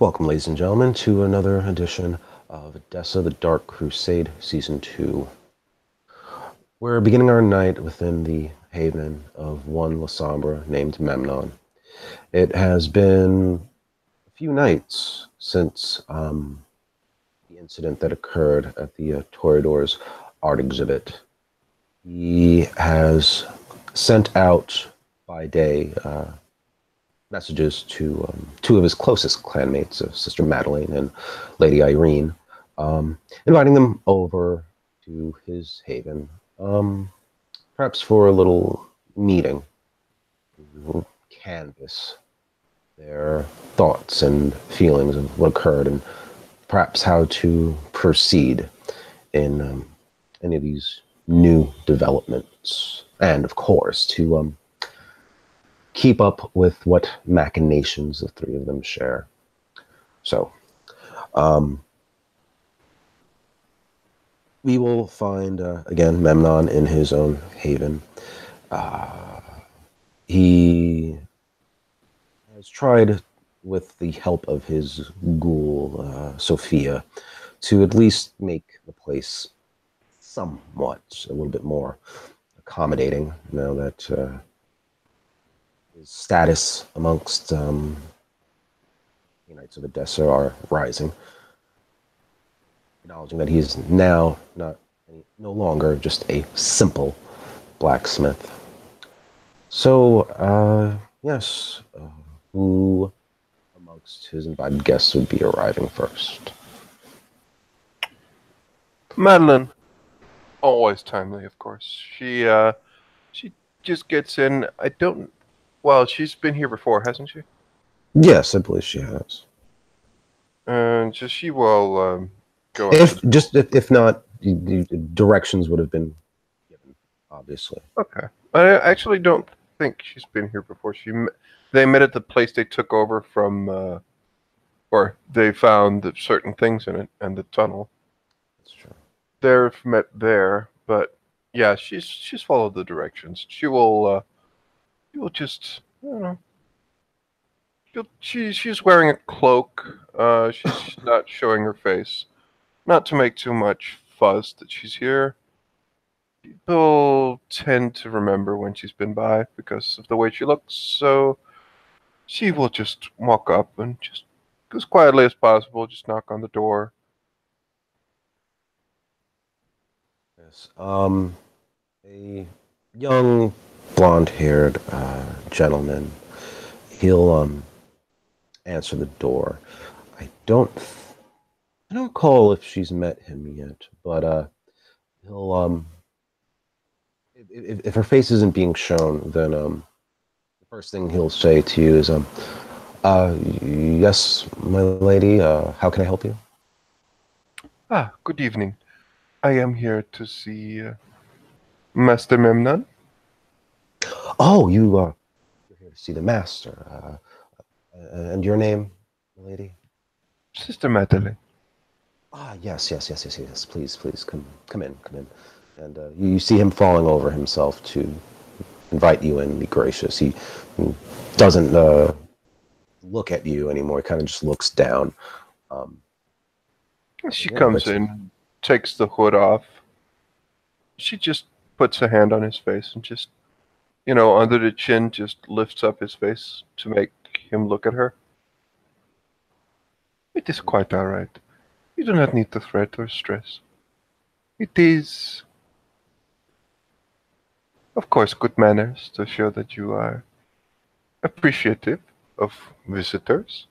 Welcome, ladies and gentlemen, to another edition of Odessa the Dark Crusade Season 2. We're beginning our night within the haven of one Lasombra named Memnon. It has been a few nights since the incident that occurred at the Toreador's art exhibit. He has sent out by day messages to two of his closest clanmates, Sister Madeline and Lady Irene, inviting them over to his haven, perhaps for a little meeting to canvass their thoughts and feelings of what occurred and perhaps how to proceed in any of these new developments. And, of course, to keep up with what machinations the three of them share. So, we will find, again, Memnon in his own haven. He has tried, with the help of his ghoul, Sophia, to at least make the place somewhat, a little bit more accommodating, now that his status amongst the Knights of Odessa are rising, acknowledging that he is now no longer just a simple blacksmith. So, yes, who amongst his invited guests would be arriving first? Madeline, always timely, of course. She just gets in. Well, she's been here before, hasn't she? Yes, I believe she has. And so she will go. If not, the directions would have been given, obviously. Okay. I actually don't think she's been here before. They met at the place they took over from, or they found certain things in it and the tunnel. That's true. They've met there, but yeah, she's followed the directions. She will just, I don't know. She's wearing a cloak. She's not showing her face. Not to make too much fuss that she's here. People tend to remember when she's been by because of the way she looks, so she will just walk up and just, as quietly as possible, just knock on the door. Yes. A young, blonde-haired gentleman. He'll answer the door. I don't recall if she's met him yet, but he'll if her face isn't being shown, then the first thing he'll say to you is yes, my lady, how can I help you? Good evening. I am here to see Master Memnon. Oh, you're here to see the master. And your name, my lady? Sister Madeline. Yes. Please, come in. And you see him falling over himself to invite you in, be gracious. He doesn't look at you anymore. He kind of just looks down. She comes in, takes the hood off. She just puts a hand on his face and just, under the chin, just lifts up his face to make him look at her. It is quite all right. You do not need to fret or stress. It is, of course, good manners to show that you are appreciative of visitors.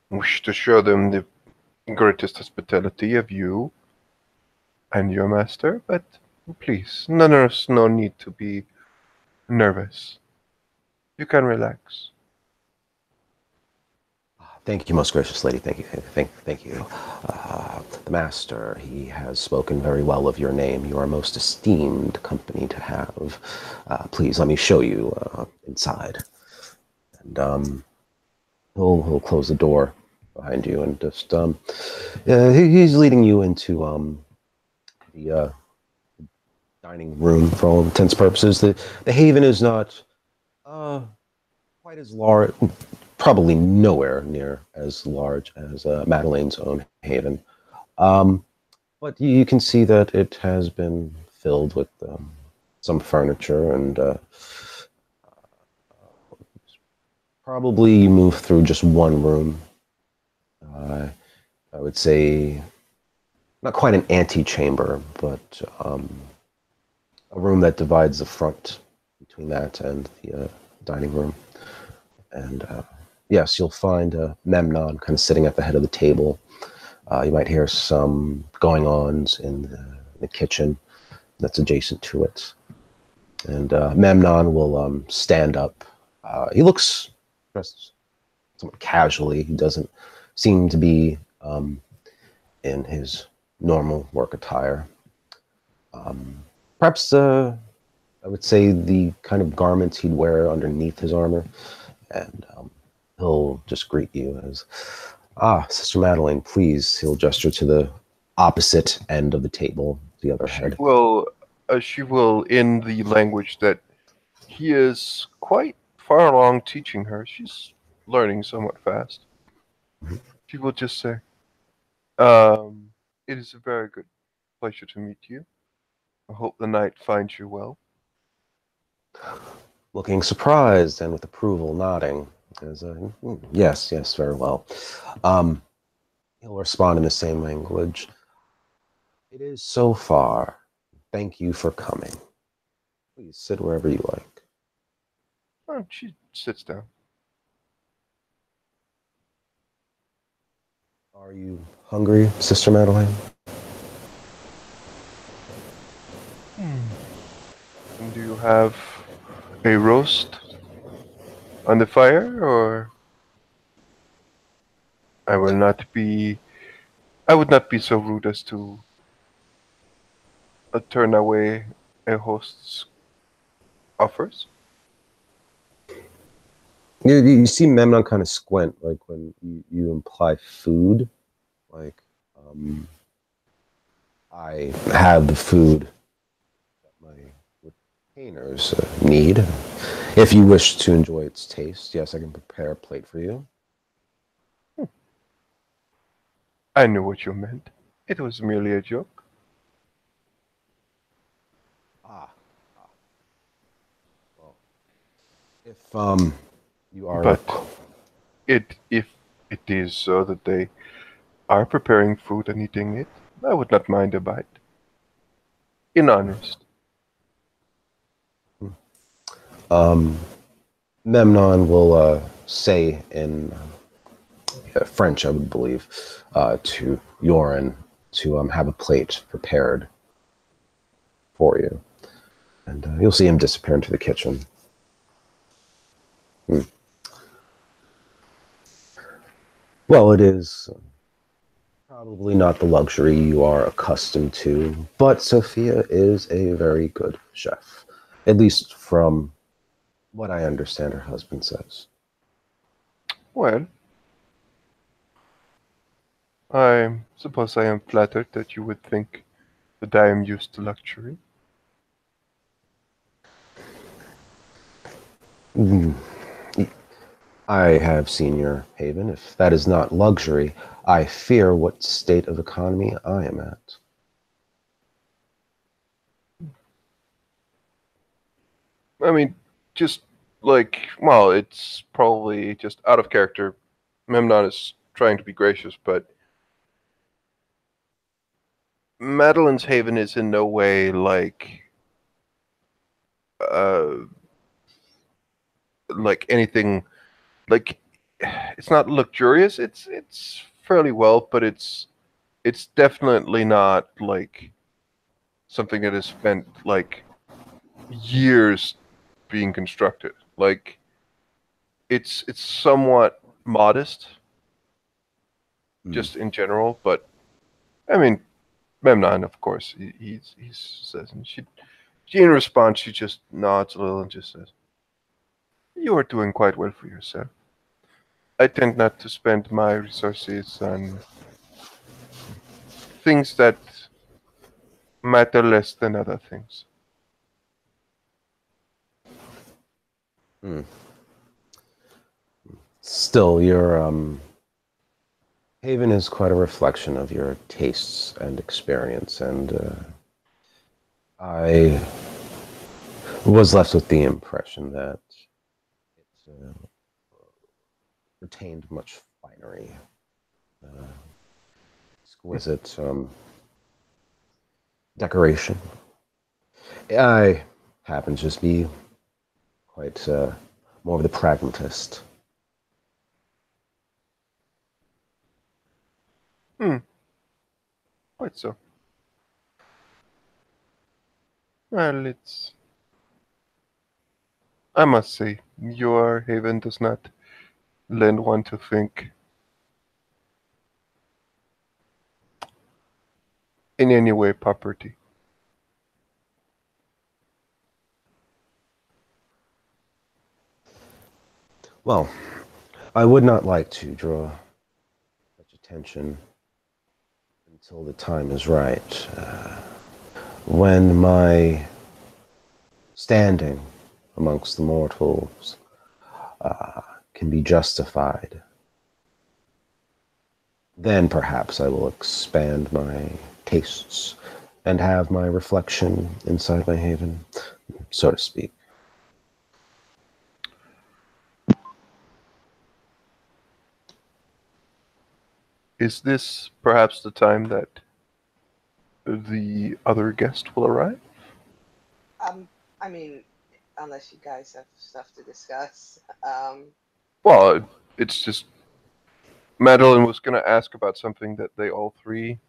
Wish to show them the greatest hospitality of you and your master, but please, no need to be nervous. You can relax. Thank you, most gracious lady. Thank you. The master, he has spoken very well of your name. You are a most esteemed company to have. Please let me show you inside. And he'll close the door behind you and just he's leading you into the dining room for all intents and purposes. The haven is not quite as large. probably nowhere near as large as Madeleine's own haven. Um, but you can see that it has been filled with some furniture and probably you move through just one room. Uh, I would say not quite an antechamber, but a room that divides the front between that and the dining room. And yes, you'll find Memnon kind of sitting at the head of the table. You might hear some going-ons in the kitchen that's adjacent to it. And Memnon will stand up. He looks dressed somewhat casually. He doesn't seem to be in his normal work attire. Perhaps I would say the kind of garments he'd wear underneath his armor. And he'll just greet you as, Sister Madeleine, please. He'll gesture to the opposite end of the table, the other head. She will, in the language that he is quite far along teaching her. She's learning somewhat fast. Mhm. She will just say, "It is a very good pleasure to meet you. I hope the night finds you well." Looking surprised and with approval, nodding. As yes, yes, very well. He'll respond in the same language. It is so far. Thank you for coming. Please sit wherever you like. She sits down. Are you hungry, Sister Madeleine? And do you have a roast on the fire, or I will not be. I would not be so rude as to turn away a host's offers. You see Memnon kind of squint, like when you imply food. Like, I have the food that my retainers need. If you wish to enjoy its taste, yes, I can prepare a plate for you. I knew what you meant. It was merely a joke. Ah, well, if you are, But if it is so that they are preparing food and eating it, I would not mind a bite. In earnest. Memnon will say in French, I would believe, to Yoren to have a plate prepared for you. And you'll see him disappear into the kitchen. Well, it is probably not the luxury you are accustomed to, but Sophia is a very good chef, at least from what I understand her husband says. Well, I suppose I am flattered that you would think that I am used to luxury. Mm, I have seen your haven. If that is not luxury, I fear what state of economy I am at. I mean, just like, well, it's probably just out of character. Memnon is trying to be gracious, but Madeleine's haven is in no way uh, like anything, like, it's not luxurious. It's fairly well, but it's definitely not like something that has spent like years being constructed. Like, it's somewhat modest, just in general. But I mean, Memnon, of course, he says, and she in response, she just nods a little and just says, "You are doing quite well for yourself. I tend not to spend my resources on things that matter less than other things." Hmm. Still, your Haven is quite a reflection of your tastes and experience, and I was left with the impression that it retained much finery, uh, exquisite decoration. I happen to just be quite more of the pragmatist. Hmm, quite so. Well, I must say, your haven does not lend one to think in any way property. Well, I would not like to draw such attention until the time is right. When my standing amongst the mortals can be justified, then perhaps I will expand my tastes and have my reflection inside my haven, so to speak. Is this perhaps the time that the other guest will arrive? Um, I mean, unless you guys have stuff to discuss. Well, it's just Madeline was going to ask about something that they all three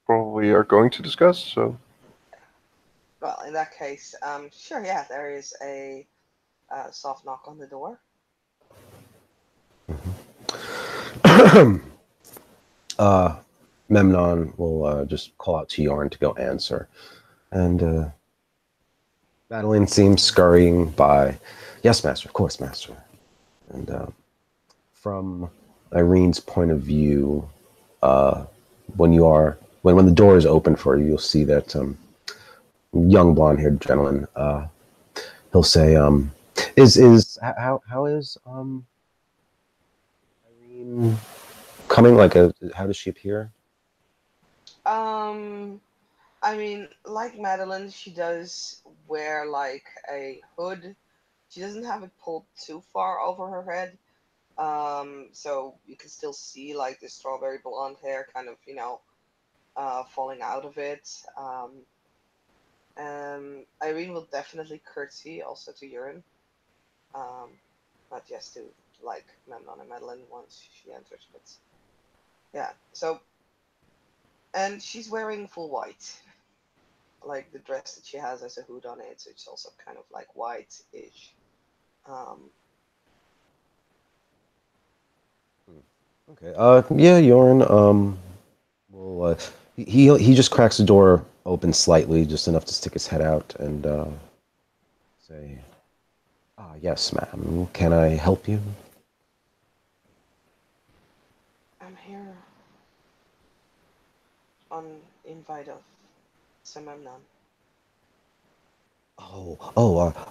probably are going to discuss, so. Well, in that case, sure, yeah, there is a soft knock on the door. uh, Memnon will just call out to Yarn to go answer. And Madeline seems scurrying by. Yes, master, of course, master. And from Irene's point of view, uh, when the door is open for you, you'll see that young blonde-haired gentleman. He'll say, "Is how is Irene coming? Like, how does she appear?" Um, I mean, like Madeline, she does wear like a hood. She doesn't have it pulled too far over her head. So you can still see like the strawberry blonde hair kind of, falling out of it. Irene will definitely curtsy also to Urine. Um, not just to like Memnon and Madeline once she enters, but yeah. So, and she's wearing full white, like the dress that she has has a hood on it, so it's also kind of like white-ish. Um, Okay. Yeah, Yorn. Will he just cracks the door open slightly, just enough to stick his head out and say, "Ah, yes, ma'am. Can I help you?" I'm here on invite of Samamnan.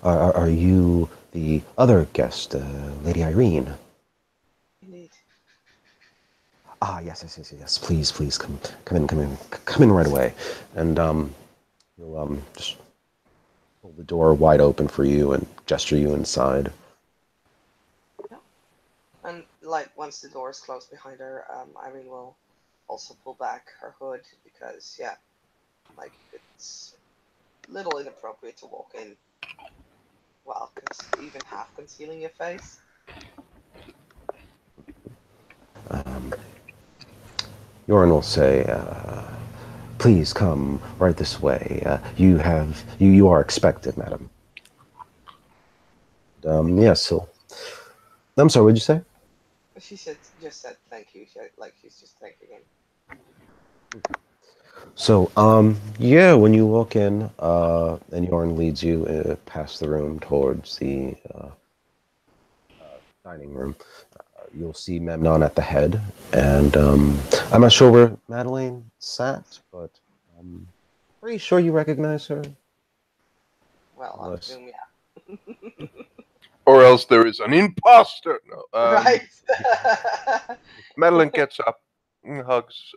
Are you the other guest, Lady Irene? Indeed. Ah, yes. Please, come in right away. And he'll just pull the door wide open for you and gesture you inside. Yeah. And like once the door is closed behind her, Irene will also pull back her hood because yeah, like it's a little inappropriate to walk in while even half concealing your face. Um, Yorin will say, "Please come right this way. You are expected, madam." Yes, he'll. I'm sorry. What'd you say? She just said thank you. Like she's just thanking him. So, yeah, when you walk in, and Yorn leads you past the room towards the dining room, you'll see Memnon at the head, and I'm not sure where Madeline sat, but I'm pretty sure you recognize her, Well, I unless. presume yeah. Or else there is an imposter. No. Right. Madeline gets up and hugs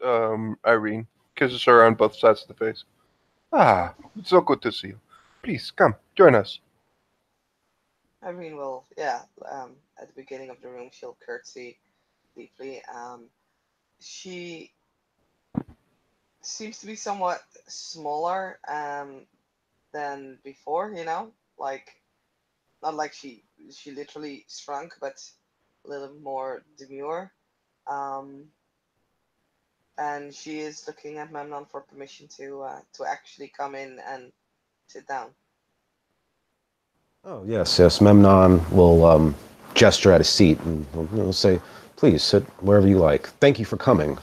Irene, kisses her on both sides of the face. Ah, it's so good to see you. Please come, join us. Irene will, yeah, at the beginning of the room, she'll curtsy deeply. She seems to be somewhat smaller than before, you know, like not like she literally shrunk, but a little more demure. Um, and she is looking at Memnon for permission to actually come in and sit down. Oh, yes, yes. Memnon will gesture at a seat and will say, please sit wherever you like. Thank you for coming,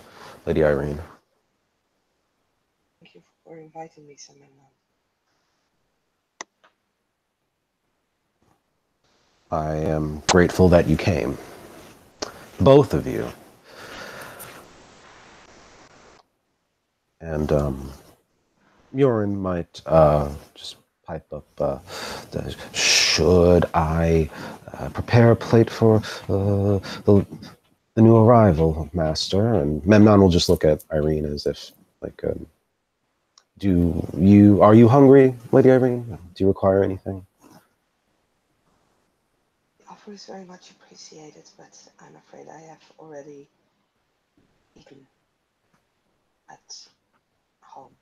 Lady Irene. Thank you for inviting me, Sir Memnon. I am grateful that you came. Both of you. And Yoren might just pipe up, should I prepare a plate for the new arrival, Master? And Memnon will just look at Irene as if, like, are you hungry, Lady Irene? Do you require anything? The offer is very much appreciated, but I'm afraid I have already eaten at home.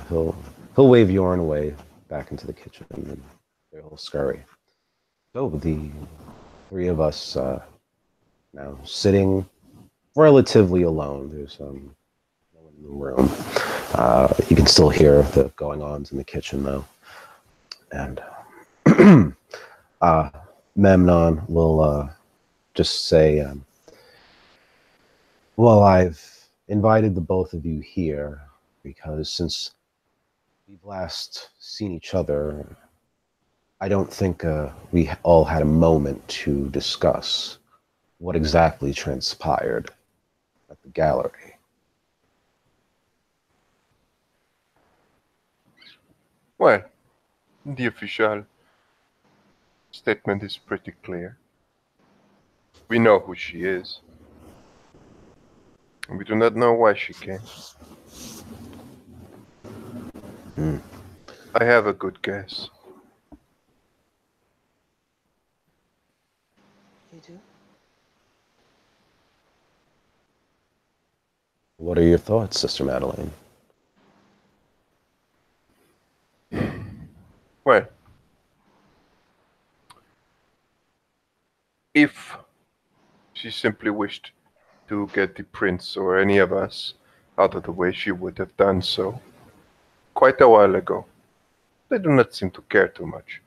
He'll wave Yoren away back into the kitchen, and then they'll scurry. So the three of us now sitting relatively alone. There's no one in the room. You can still hear the going-ons in the kitchen, though. And Memnon will just say, well, I've invited the both of you here because since we've last seen each other, I don't think we all had a moment to discuss what exactly transpired at the gallery. Well, the official statement is pretty clear. We know who she is. We do not know why she came. I have a good guess. You do? What are your thoughts, Sister Madeleine? Well, if she simply wished to get the prince or any of us out of the way, she would have done so quite a while ago. They do not seem to care too much.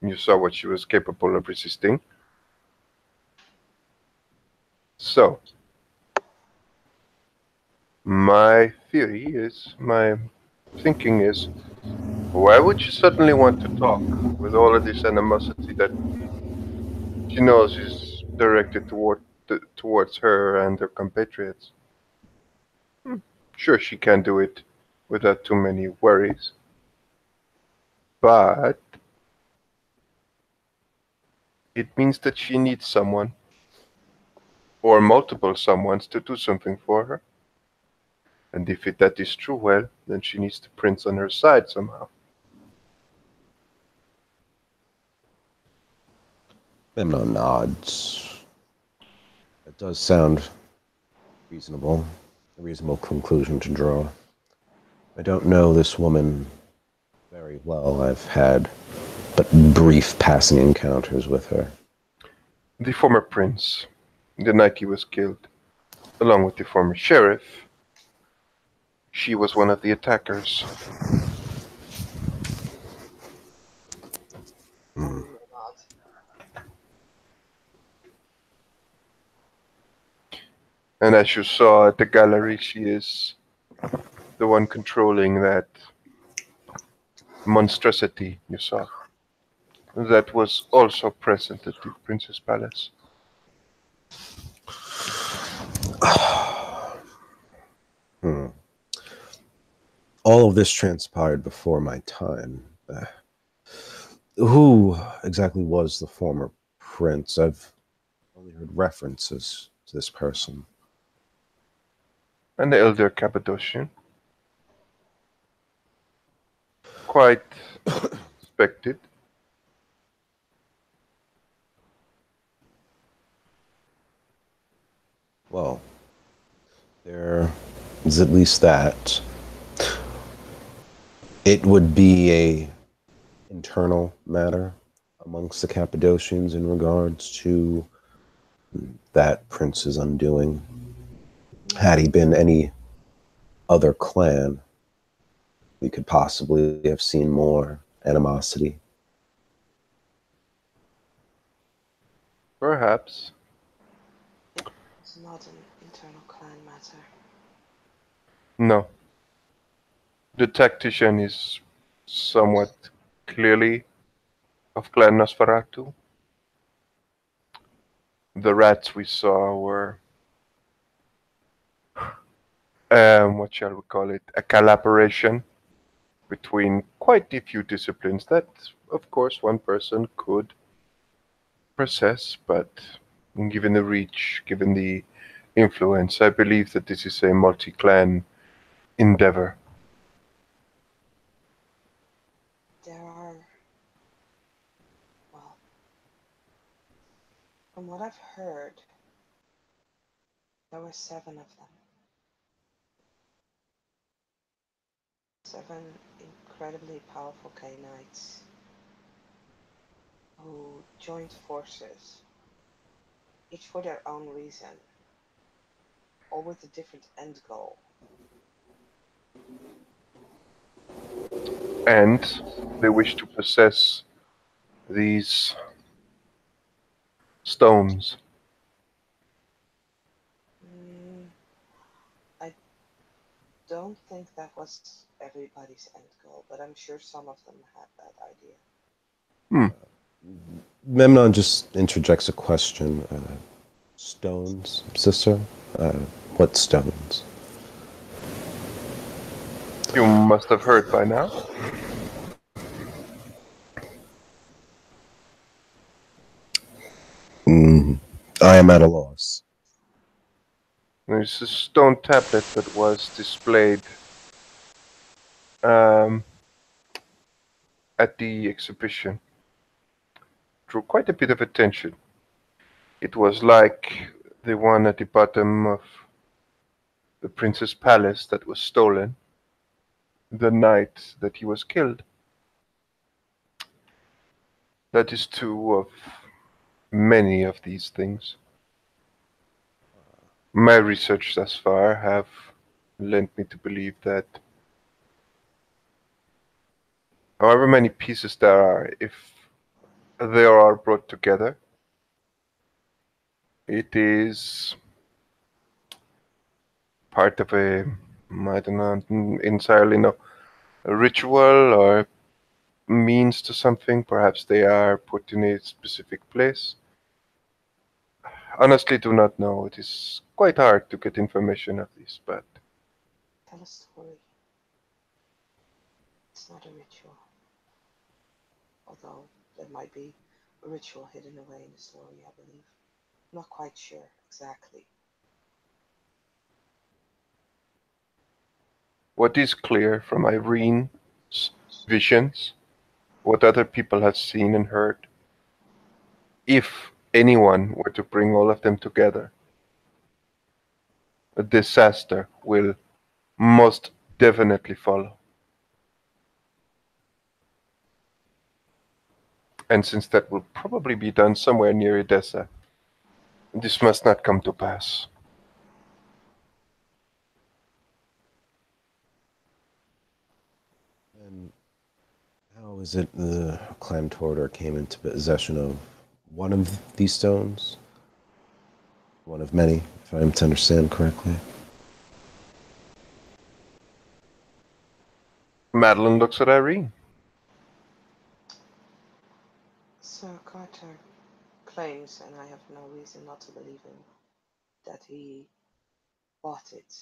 You saw what she was capable of resisting. So, my thinking is, why would she suddenly want to talk with all of this animosity that she knows is directed towards her and her compatriots? Sure, she can do it without too many worries. But it means that she needs someone, or multiple someones, to do something for her. And if that is true, well, then she needs the prince on her side somehow. Memnon nods. It does sound reasonable, a reasonable conclusion to draw. I don't know this woman very well. I've had but brief passing encounters with her. The former prince, the night he was killed, along with the former sheriff, she was one of the attackers. And as you saw at the gallery, she is the one controlling that monstrosity you saw. That was also present at the prince's palace. All of this transpired before my time. Who exactly was the former prince? I've only heard references to this person. An elder Cappadocian. Quite respected. Well, there is at least that. It would be a internal matter amongst the Cappadocians in regards to that prince's undoing. Had he been any other clan, we could possibly have seen more animosity. Perhaps. It's not an internal clan matter. No. The tactician is somewhat clearly of Clan Nosferatu. The rats we saw were, what shall we call it, a collaboration between quite a few disciplines that, of course, one person could possess, but given the reach, given the influence, I believe that this is a multi-clan endeavor. There are, well, from what I've heard, there were 7 of them. 7 incredibly powerful Knights who joined forces, each for their own reason, all with a different end goal. And they wish to possess these stones. I don't think that was everybody's end goal, but I'm sure some of them had that idea. Memnon just interjects a question. Stones, sister? What stones? You must have heard by now. I am at a loss. There's a stone tablet that was displayed at the exhibition. Drew quite a bit of attention. It was like the one at the bottom of the prince's palace that was stolen the night that he was killed. That is two of many of these things. My research thus far have led me to believe that however many pieces there are, if they are brought together, it is part of a, I don't know entirely know, a ritual or means to something. Perhaps they are put in a specific place. Honestly, do not know. It is quite hard to get information of this, but Tell a story. It's not a ritual. Although there might be a ritual hidden away in the story, I believe. I'm not quite sure exactly. what is clear from Irene's visions, what other people have seen and heard, if anyone were to bring all of them together, a disaster will most definitely follow. And since that will probably be done somewhere near Edessa, this must not come to pass. And how is it the Clan Tordor came into possession of one of these stones? One of many, if I'm to understand correctly. Madeline looks at Irene. Sir Carter claims, and I have no reason not to believe him, that he bought it.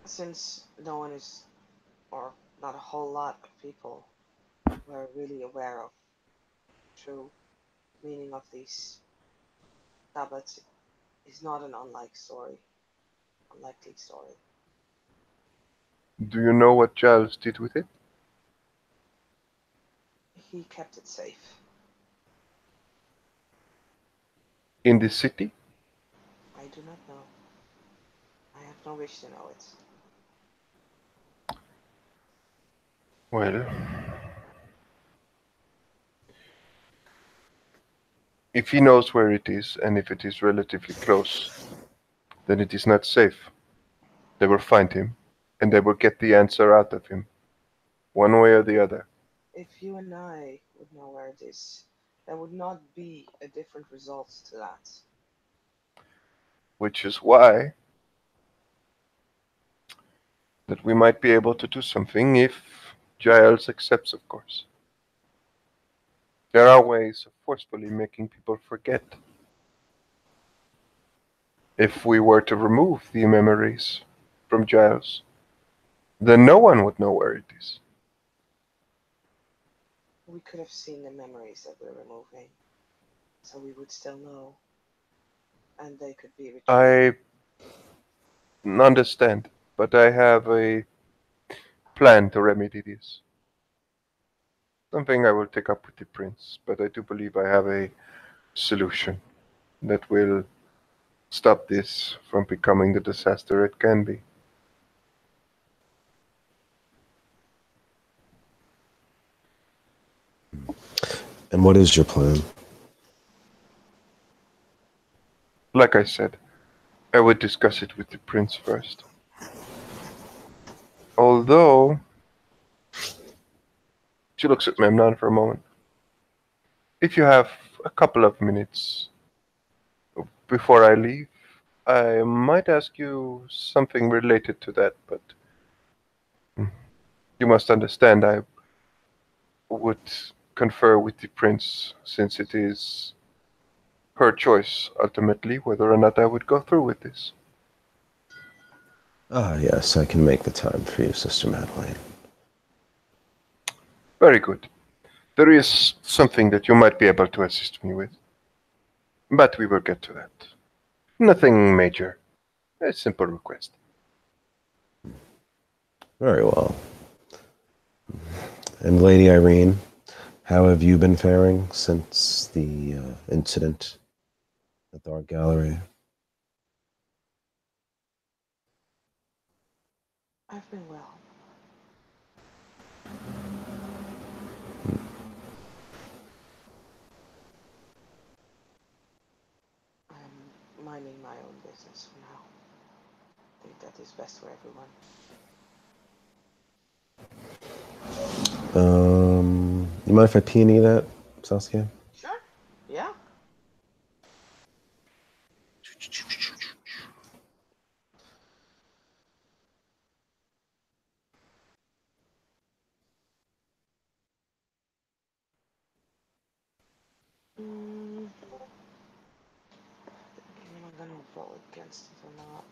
Since no one is, or not a whole lot of people, were really aware of true meaning of these tablets is not an unlikely story. Do you know what Giles did with it? He kept it safe. In the city? I do not know. I have no wish to know it. Well, if he knows where it is, and if it is relatively close, then it is not safe. They will find him, and they will get the answer out of him, one way or the other. If you and I would know where it is, there would not be a different result to that. Which is why that we might be able to do something if Giles accepts, of course. There are ways of forcefully making people forget. If we were to remove the memories from Giles, then no one would know where it is. We could have seen the memories that we're removing, so we would still know, and they could be returned. I understand, but I have a plan to remedy this. Something I will take up with the prince, but I do believe I have a solution that will stop this from becoming the disaster it can be. And what is your plan? Like I said, I would discuss it with the prince first. Although, she looks at Memnon for a moment. If you have a couple of minutes before I leave, I might ask you something related to that, but you must understand I would confer with the prince, since it is her choice, ultimately, whether or not I would go through with this. Ah, yes, I can make the time for you, Sister Madeleine. Very good. There is something that you might be able to assist me with, but we will get to that. Nothing major. A simple request. Very well. And Lady Irene, how have you been faring since the incident at the art gallery? I've been well. I'm minding my own business for now. I think that is best for everyone. You mind if I peony that, Saskia? Sure. Yeah. Am I gonna roll against it or not?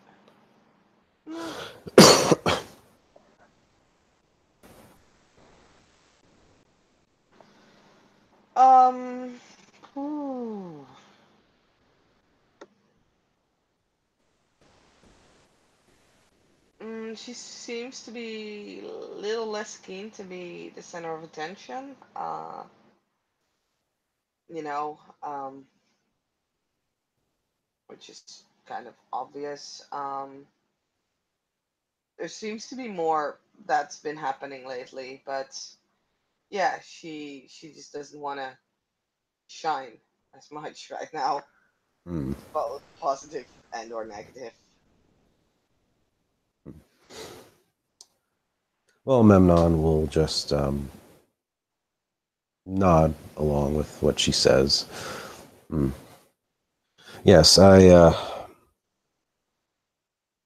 Ooh. She seems to be a little less keen to be the center of attention. You know, which is kind of obvious. There seems to be more that's been happening lately, but yeah, she just doesn't want to shine as much right now, both positive and or negative. Well, Memnon will just nod along with what she says. Yes, I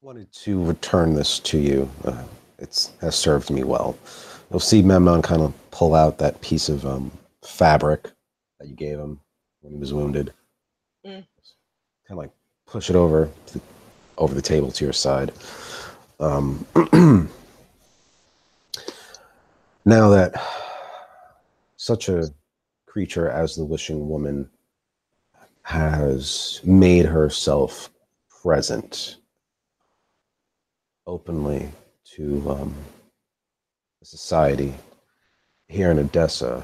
wanted to return this to you. It has served me well. You'll see Memnon kind of pull out that piece of fabric that you gave him when he was wounded. Kind of like push it over the table to your side. Now that such a creature as the Wishing Woman has made herself present openly to society here in Odessa,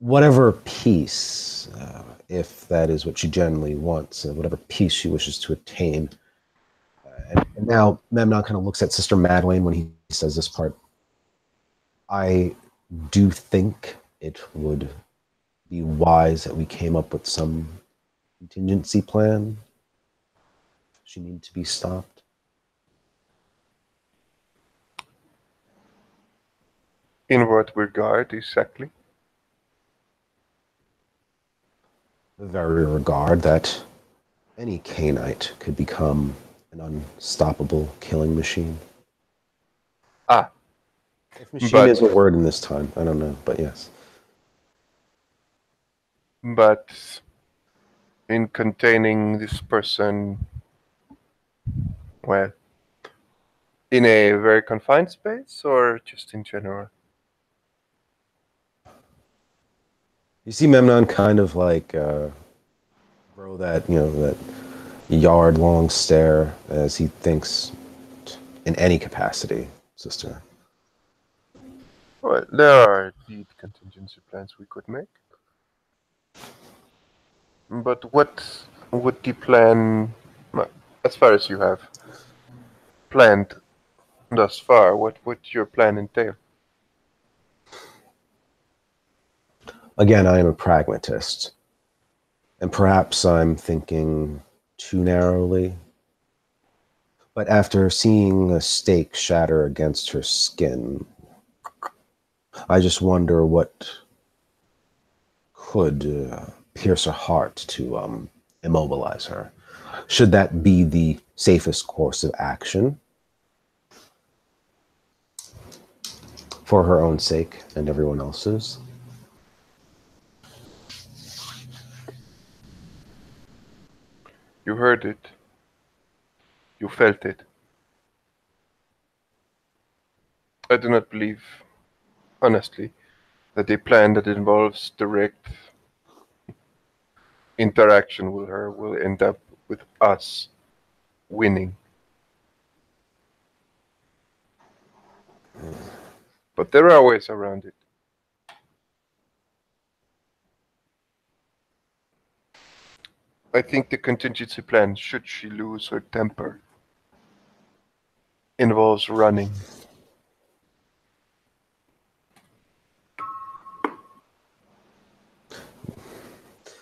whatever peace, if that is what she generally wants, whatever peace she wishes to attain. And now Memnon kind of looks at Sister Madeline when he says this part. I do think it would be wise that we came up with some contingency plan. She needed to be stopped. In what regard exactly? The very regard that any Cainite could become an unstoppable killing machine. Ah. If machine is a word in this time, I don't know, but yes. But in containing this person, well, in a very confined space or just in general? You see Memnon kind of like throw that yard-long stare as he thinks in any capacity, sister. Well, there are indeed contingency plans we could make. But what would the plan, as far as you have planned thus far, what would your plan entail? Again, I am a pragmatist. And perhaps I'm thinking too narrowly. But after seeing a stake shatter against her skin, I just wonder what could pierce her heart to immobilize her. Should that be the safest course of action for her own sake and everyone else's? You heard it. You felt it. I do not believe, honestly, that a plan that involves direct interaction with her will end up with us winning. But there are ways around it. I think the contingency plan, should she lose her temper, involves running.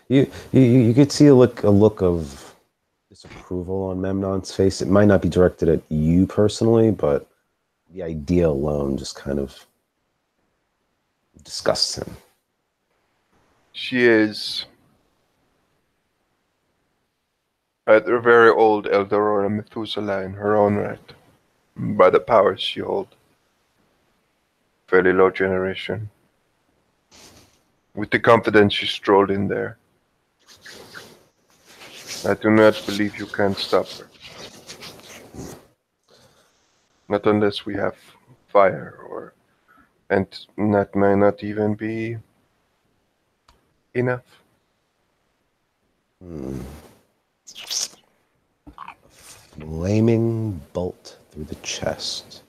You could see a look of disapproval on Memnon's face. It might not be directed at you personally, but the idea alone just kind of disgusts him. She is a very old Eldorora Methuselah in her own right, by the powers she holds. Fairly low generation. With the confidence she strolled in there. I do not believe you can stop her. Not unless we have fire, and that may not even be enough. Flaming bolt through the chest.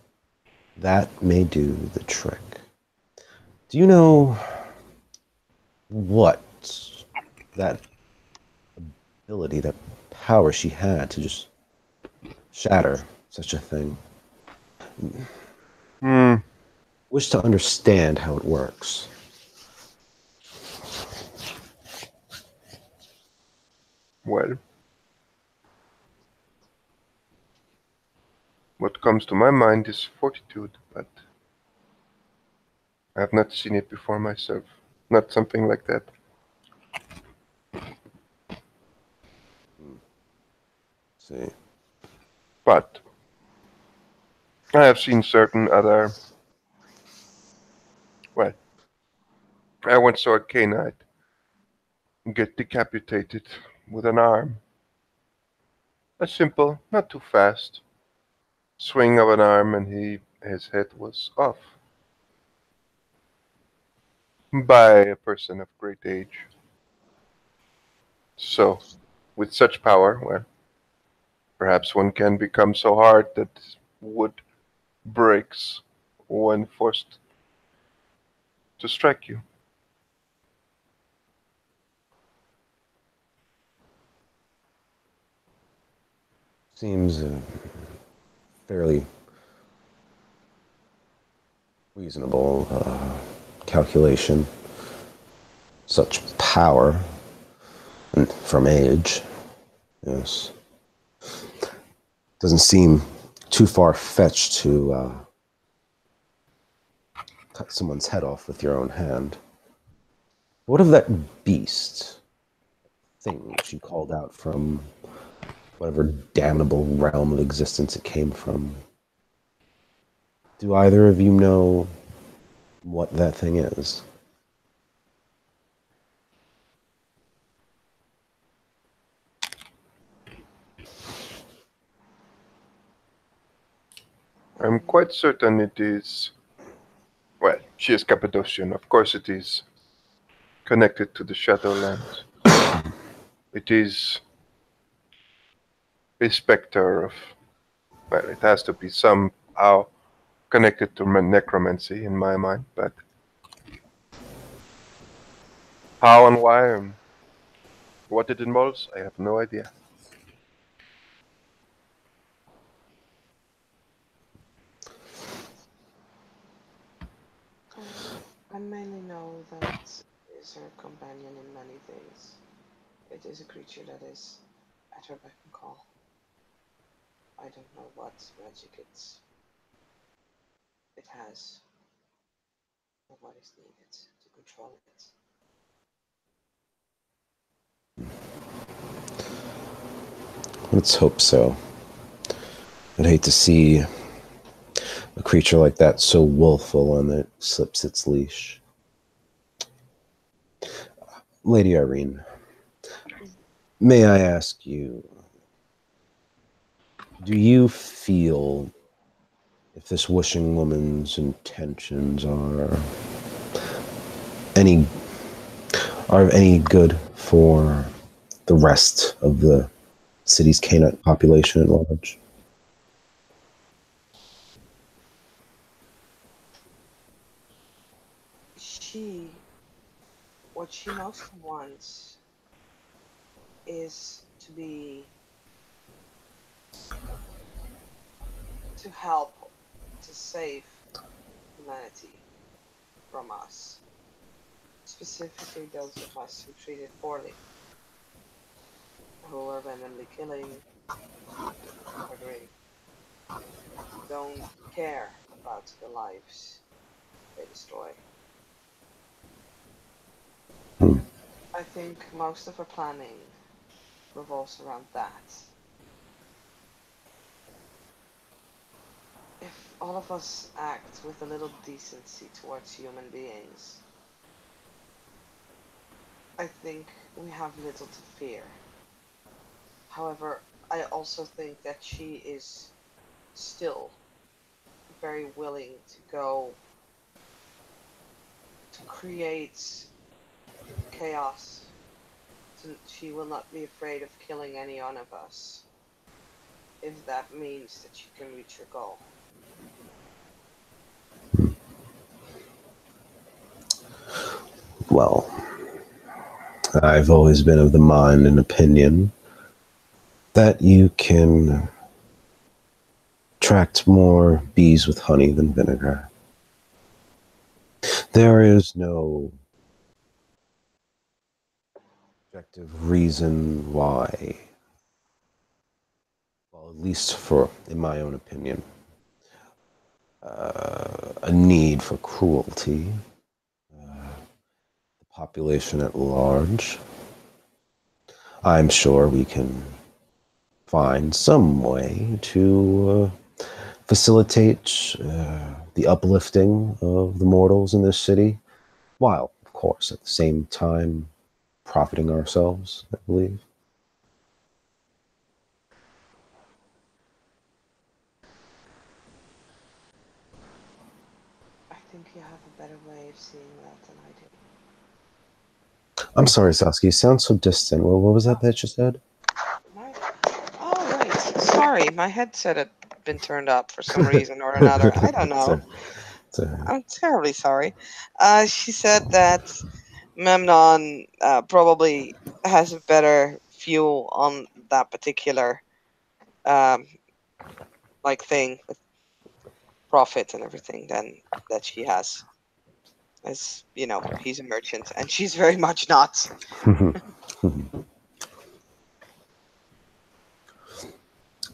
That may do the trick. Do you know what that ability, that power she had to just shatter such a thing? Wish to understand how it works. Well, what comes to my mind is fortitude, but I have not seen it before myself. Not something like that. See. But I have seen certain other. Well, I once saw a Cainite get decapitated with an arm. A simple, not too fast, swing of an arm and his head was off. by a person of great age. So, with such power, well, perhaps one can become so hard that wood breaks when forced to strike you. Seems fairly reasonable calculation. Such power and from age, yes, doesn't seem too far fetched to cut someone's head off with your own hand. What of that beast thing which you called out from whatever damnable realm of existence it came from? Do either of you know what that thing is? I'm quite certain it is. Well, she is Cappadocian. Of course, it is connected to the Shadowlands. It is a specter of. Well, it has to be somehow connected to necromancy in my mind, but how and why and what it involves, I have no idea. I mainly know that it is her companion in many things. It is a creature that is at her beck and call. I don't know what magic it has, or what is needed to control it. Let's hope so. I'd hate to see a creature like that so willful and it slips its leash. Lady Irene, may I ask you, do you feel if this wishing woman's intentions any are of any good for the rest of the city's Canaan population at large? What she mostly wants is to help, to save humanity from us. Specifically those of us who treat it poorly, who are randomly killing, murdering, who don't care about the lives they destroy. Hmm. I think most of our planning revolves around that. If all of us act with a little decency towards human beings, I think we have little to fear. However, I also think that she is still very willing to go to create chaos. She will not be afraid of killing any one of us if that means that she can reach her goal. Well, I've always been of the mind and opinion that you can attract more bees with honey than vinegar. There is no objective reason why, well, at least for, in my own opinion, a need for cruelty. The population at large, I'm sure we can find some way to facilitate the uplifting of the mortals in this city, while, of course, at the same time profiting ourselves, I believe. I think you have a better way of seeing that than I do. I'm sorry, Saskia. You sound so distant. What was that you said? My, oh, right. Sorry, my headset had been turned up for some reason or another. I don't It's know. a- I'm terribly sorry. She said that Memnon probably has a better view on that particular um, like thing with profit and everything than that she has. As you know, he's a merchant, and she's very much not.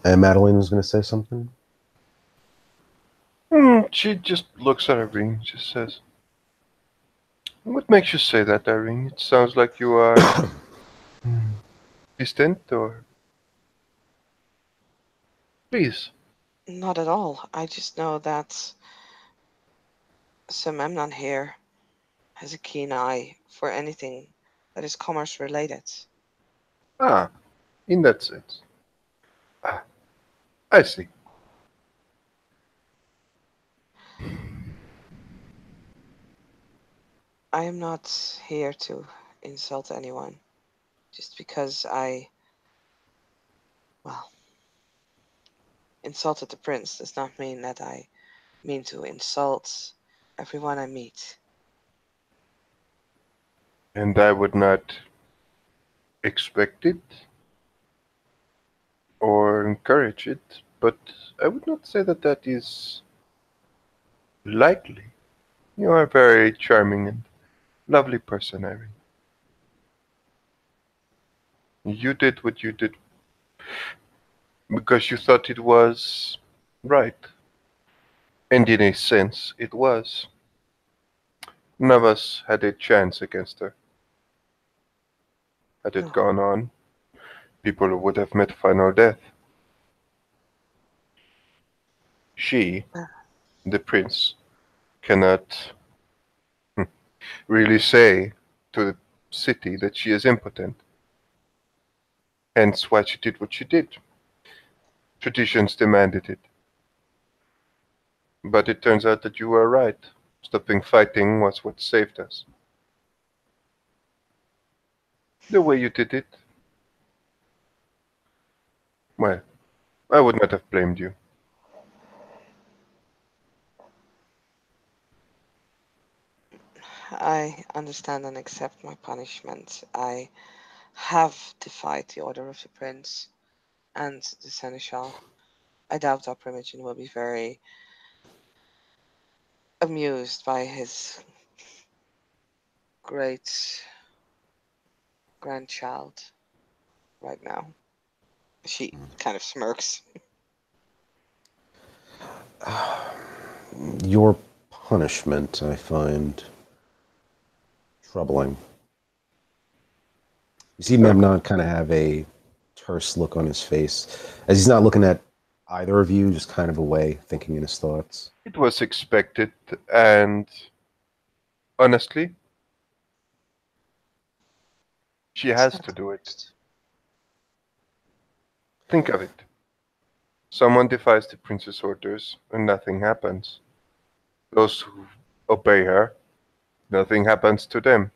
And Madeline was going to say something. She just looks at Irene, just says, "What makes you say that, Irene? It sounds like you are distant, or please." Not at all. I just know that Sir Memnon here has a keen eye for anything that is commerce related. Ah, in that sense. Ah, I see. I am not here to insult anyone. Just because well, insulted the prince does not mean that I mean to insult everyone I meet. And I would not expect it or encourage it, but I would not say that that is likely. You are a very charming and lovely person, Irene. You did what you did because you thought it was right. And in a sense, it was. None of us had a chance against her. Had it No. gone on, people would have met final death. She, the prince, cannot really say to the city that she is impotent. Hence why she did what she did. Traditions demanded it. But it turns out that you were right. Stopping fighting was what saved us. The way you did it, well, I would not have blamed you. I understand and accept my punishment. I have defied the order of the prince and the seneschal. I doubt our Primogen will be very amused by his great grandchild right now. She kind of smirks. Your punishment, I find troubling. You see Memnon kind of have a terse look on his face as he's not looking at either of you, just kind of away, thinking in his thoughts. It was expected, and honestly, she has to do it. Think of it. Someone defies the prince's orders, and nothing happens. Those who obey her, nothing happens to them.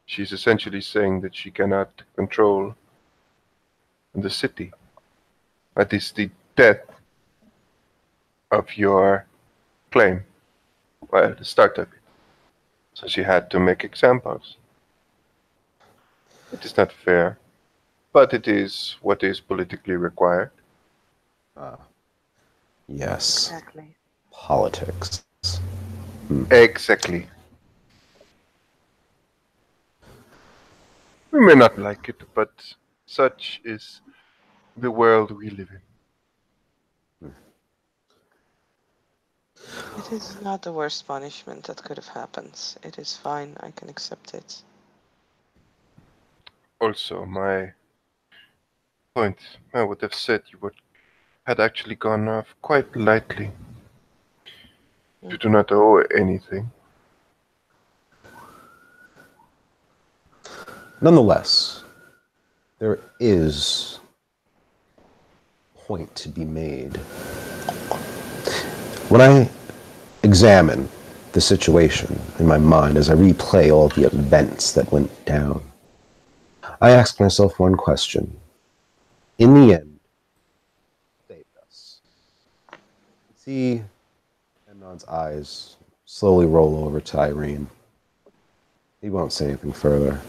She's essentially saying that she cannot control the city. That is the death of your claim. Well, the start of it. So she had to make examples. It is not fair, but it is what is politically required. Yes, Exactly. politics. Exactly. We may not like it, but such is the world we live in. It is not the worst punishment that could have happened. It is fine. I can accept it. Also, my point, I would have said had actually gone off quite lightly. You do not owe anything. Nonetheless, there is a point to be made. When I examine the situation in my mind as I replay all the events that went down. I ask myself one question. In the end, saved us. See Amnon's eyes slowly roll over to Irene. He won't say anything further.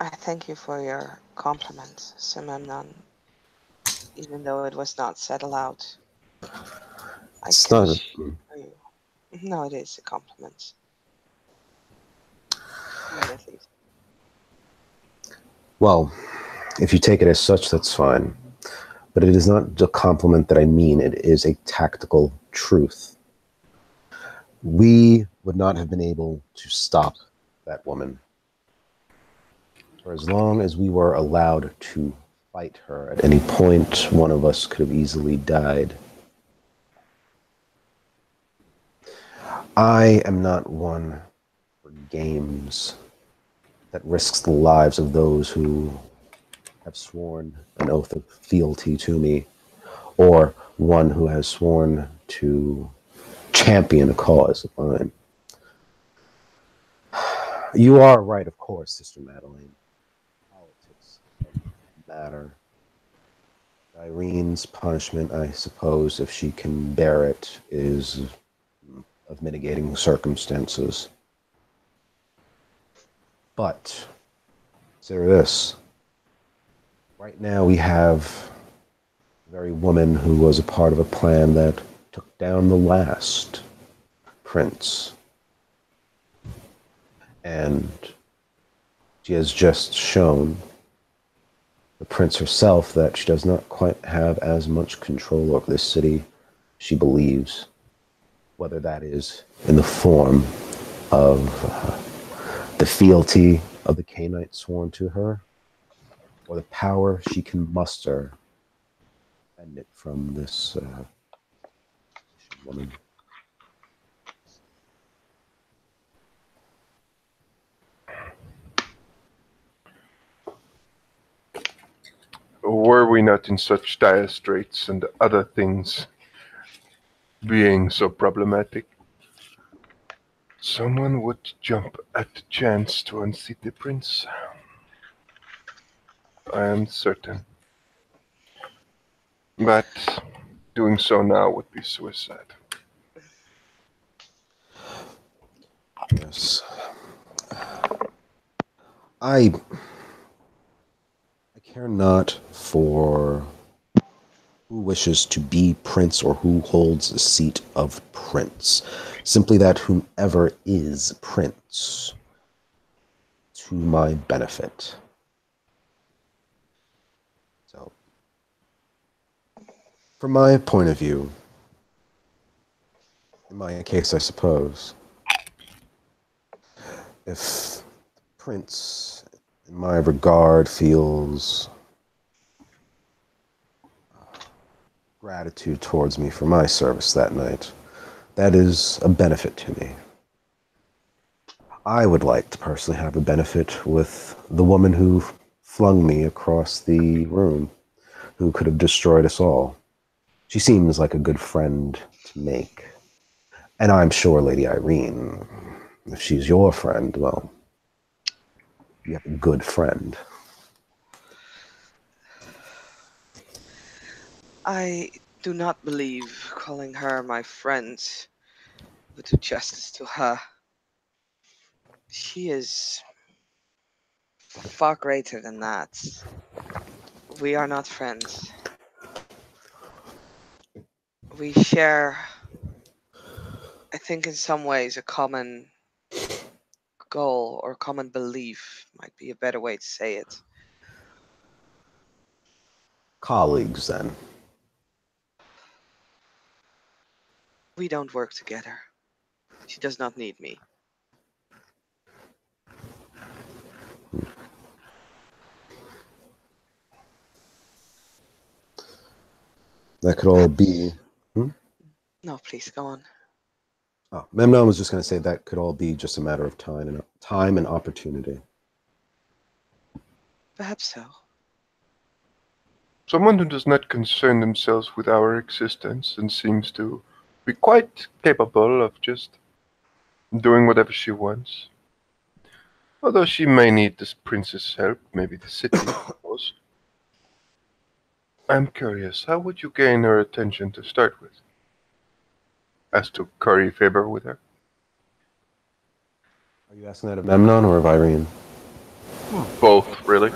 I thank you for your compliment, Simamnon, even though it was not said aloud. I It's can not. assure you. No, it is a compliment. To me, at least. Well, if you take it as such, that's fine. But it is not a compliment that I mean, it is a tactical truth. We would not have been able to stop that woman. For as long as we were allowed to fight her, at any point, one of us could have easily died. I am not one for games that risks the lives of those who have sworn an oath of fealty to me, or one who has sworn to champion a cause of mine. You are right, of course, Sister Madeline. Politics matter. Irene's punishment, I suppose, if she can bear it, is of mitigating circumstances. But consider this. Right now we have the very woman who was a part of a plan that took down the last prince. And she has just shown the prince herself that she does not quite have as much control over this city she believes, whether that is in the form of the fealty of the Canaanite sworn to her, or the power she can muster and it from this woman. Were we not in such dire straits and other things being so problematic, someone would jump at the chance to unseat the prince. I am certain. But doing so now would be suicide. Yes. I care not for who wishes to be prince or who holds the seat of prince. Simply that whomever is prince, to my benefit. So, from my point of view, in my case, I suppose, if prince, in my regard, feels gratitude towards me for my service that night, that is a benefit to me. I would like to personally have a benefit with the woman who flung me across the room, who could have destroyed us all. She seems like a good friend to make. And I'm sure Lady Irene, if she's your friend, well, you have a good friend. I do not believe calling her my friend would do justice to her. She is far greater than that. We are not friends. We share, I think, in some ways, a common goal or common belief, might be a better way to say it. Colleagues, then. We don't work together. She does not need me. That could all be. No, please go on. Oh, Memnon was just going to say that could all be just a matter of time and opportunity. Perhaps so. Someone who does not concern themselves with our existence and seems to be quite capable of just doing whatever she wants. Although she may need this prince's help, maybe the city, of course. I'm curious, how would you gain her attention to start with? As to curry favor with her? Are you asking that of Memnon or of Irene? Both, really.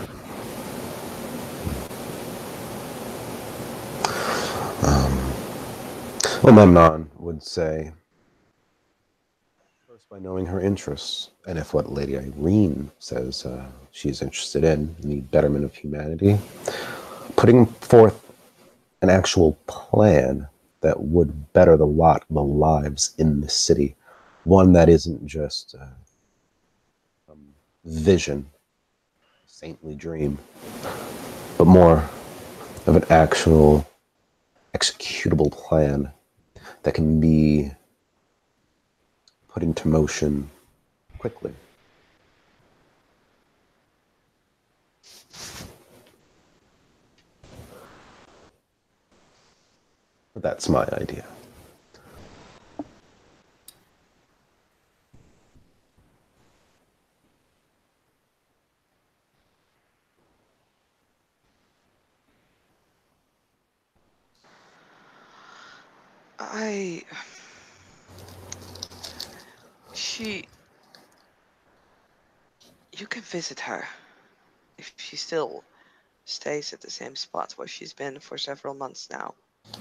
Well, Memnon would say, first by knowing her interests, and if what Lady Irene says she's interested in the betterment of humanity, putting forth an actual plan that would better the lives in the city, one that isn't just vision, saintly dream, but more of an actual executable plan that can be put into motion quickly. But that's my idea. You can visit her if she still stays at the same spot where she's been for several months now. You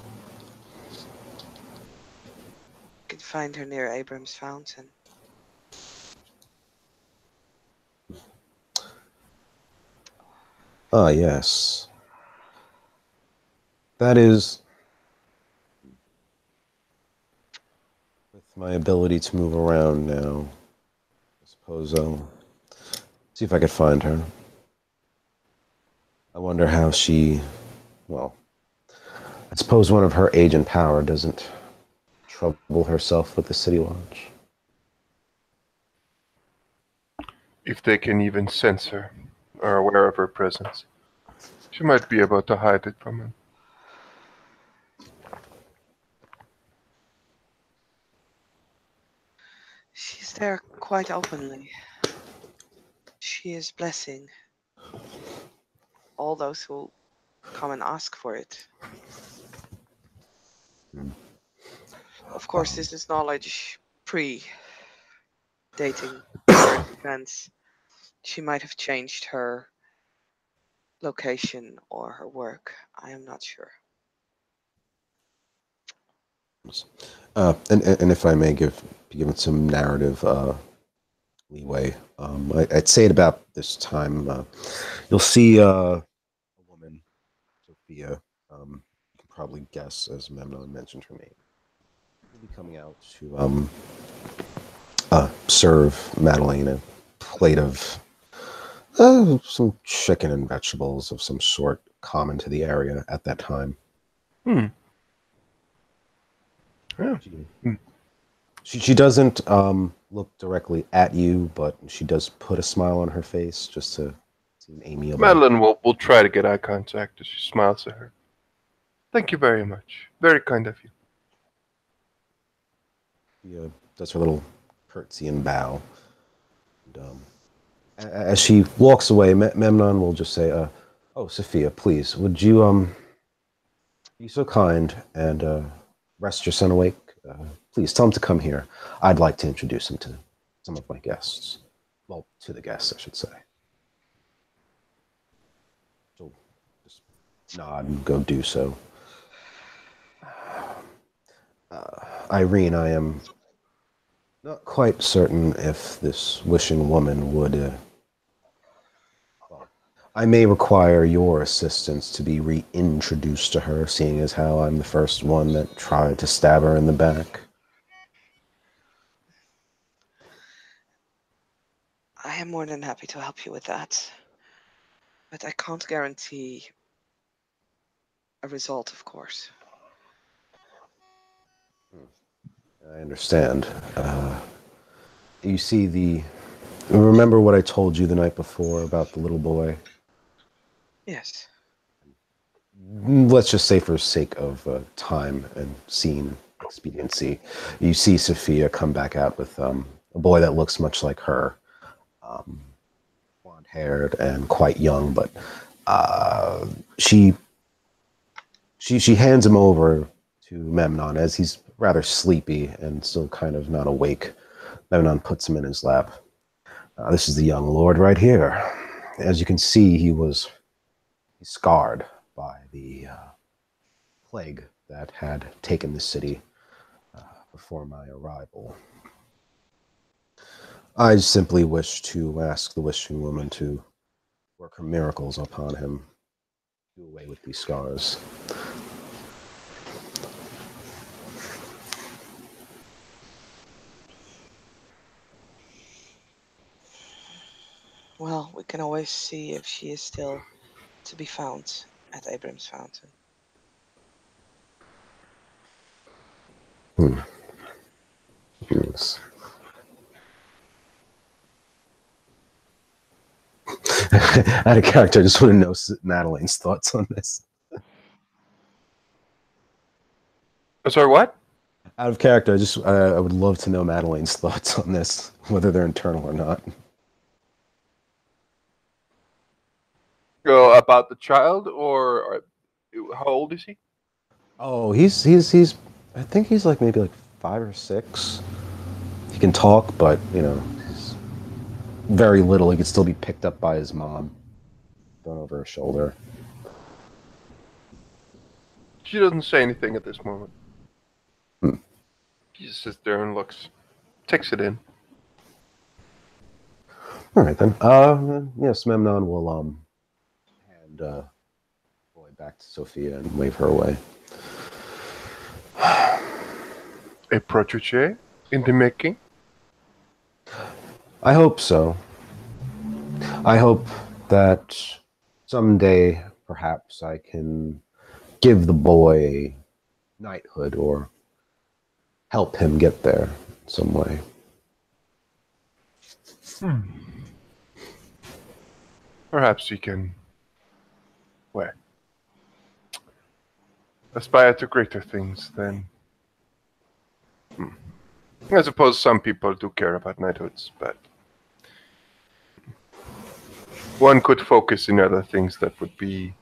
can find her near Abraham's Fountain. Ah, yes. That is, with my ability to move around now, I suppose I'll see if I could find her. I wonder how she, well, I suppose one of her age and power doesn't trouble herself with the City Watch. If they can even sense her, or are aware of her presence. She might be able to hide it from him. She's there quite openly. She is blessing all those who come and ask for it. Of course, this is knowledge pre-dating current events. She might have changed her location or her work. I am not sure. And if I may be given some narrative leeway, I'd say at about this time, you'll see a woman, Sophia. You can probably guess, as Memnon mentioned her name. She'll be coming out to serve Madeleine a plate of some chicken and vegetables of some sort common to the area at that time. Yeah. She doesn't look directly at you, but she does put a smile on her face just to seem amiable. Madeline will try to get eye contact as she smiles at her. Thank you very much. Very kind of you. She does her little curtsy and bow. And, as she walks away, Memnon will just say, "Oh, Sophia, please, would you be so kind and rest your son awake? Please tell him to come here. I'd like to introduce him to some of my guests. Well, to the guests, I should say." She'll just nod and go do so. Irene, I am not quite certain if this wishing woman would. Well, I may require your assistance to be reintroduced to her, seeing as how I'm the first one that tried to stab her in the back. I am more than happy to help you with that. But I can't guarantee a result, of course. I understand. You see the... Remember what I told you the night before about the little boy? Yes. Let's just say for sake of time and scene expediency, you see Sophia come back out with a boy that looks much like her, blonde-haired and quite young, but she hands him over to Memnon as he's rather sleepy and still kind of not awake. Memnon puts him in his lap. This is the young lord right here. As you can see, he's scarred by the plague that had taken the city before my arrival. I simply wish to ask the wishing woman to work her miracles upon him, do away with these scars. Well, we can always see if she is still to be found at Abraham's Fountain. Yes. Out of character, I just want to know Madelaine's thoughts on this. Sorry, what? Out of character, I would love to know Madelaine's thoughts on this, whether they're internal or not. About the child, or how old is he? Oh, he's I think he's like maybe like 5 or 6. He can talk, but he's very little. He could still be picked up by his mom, thrown over her shoulder. She doesn't say anything at this moment. She just sits there and takes it in. All right then. Yes, Memnon will hand boy back to Sophia and wave her away. A protege in the making? I hope so. I hope that someday, perhaps, I can give the boy knighthood or help him get there in some way. Perhaps we can, aspire to greater things than... I suppose some people do care about knighthoods, but one could focus in other things that would be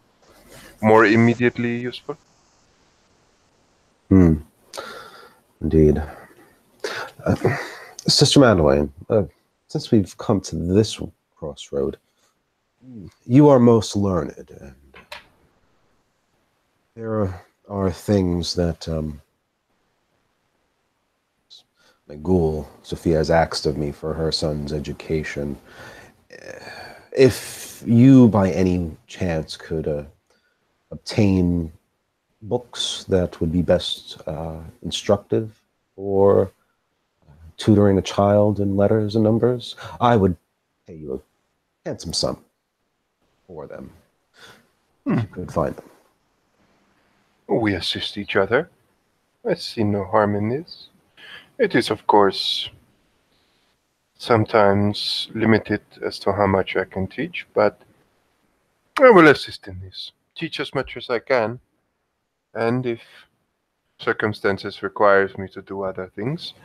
more immediately useful. Indeed. Sister Madeline, since we've come to this crossroad, you are most learned, and there are things that my ghoul, Sophia, has asked of me for her son's education. If you, by any chance, could obtain books that would be best instructive for tutoring a child in letters and numbers, I would pay you a handsome sum for them, if you could find them. We assist each other. I see no harm in this. It is, of course, sometimes limited as to how much I can teach, but I will assist in this. Teach as much as I can, and if circumstances requires me to do other things,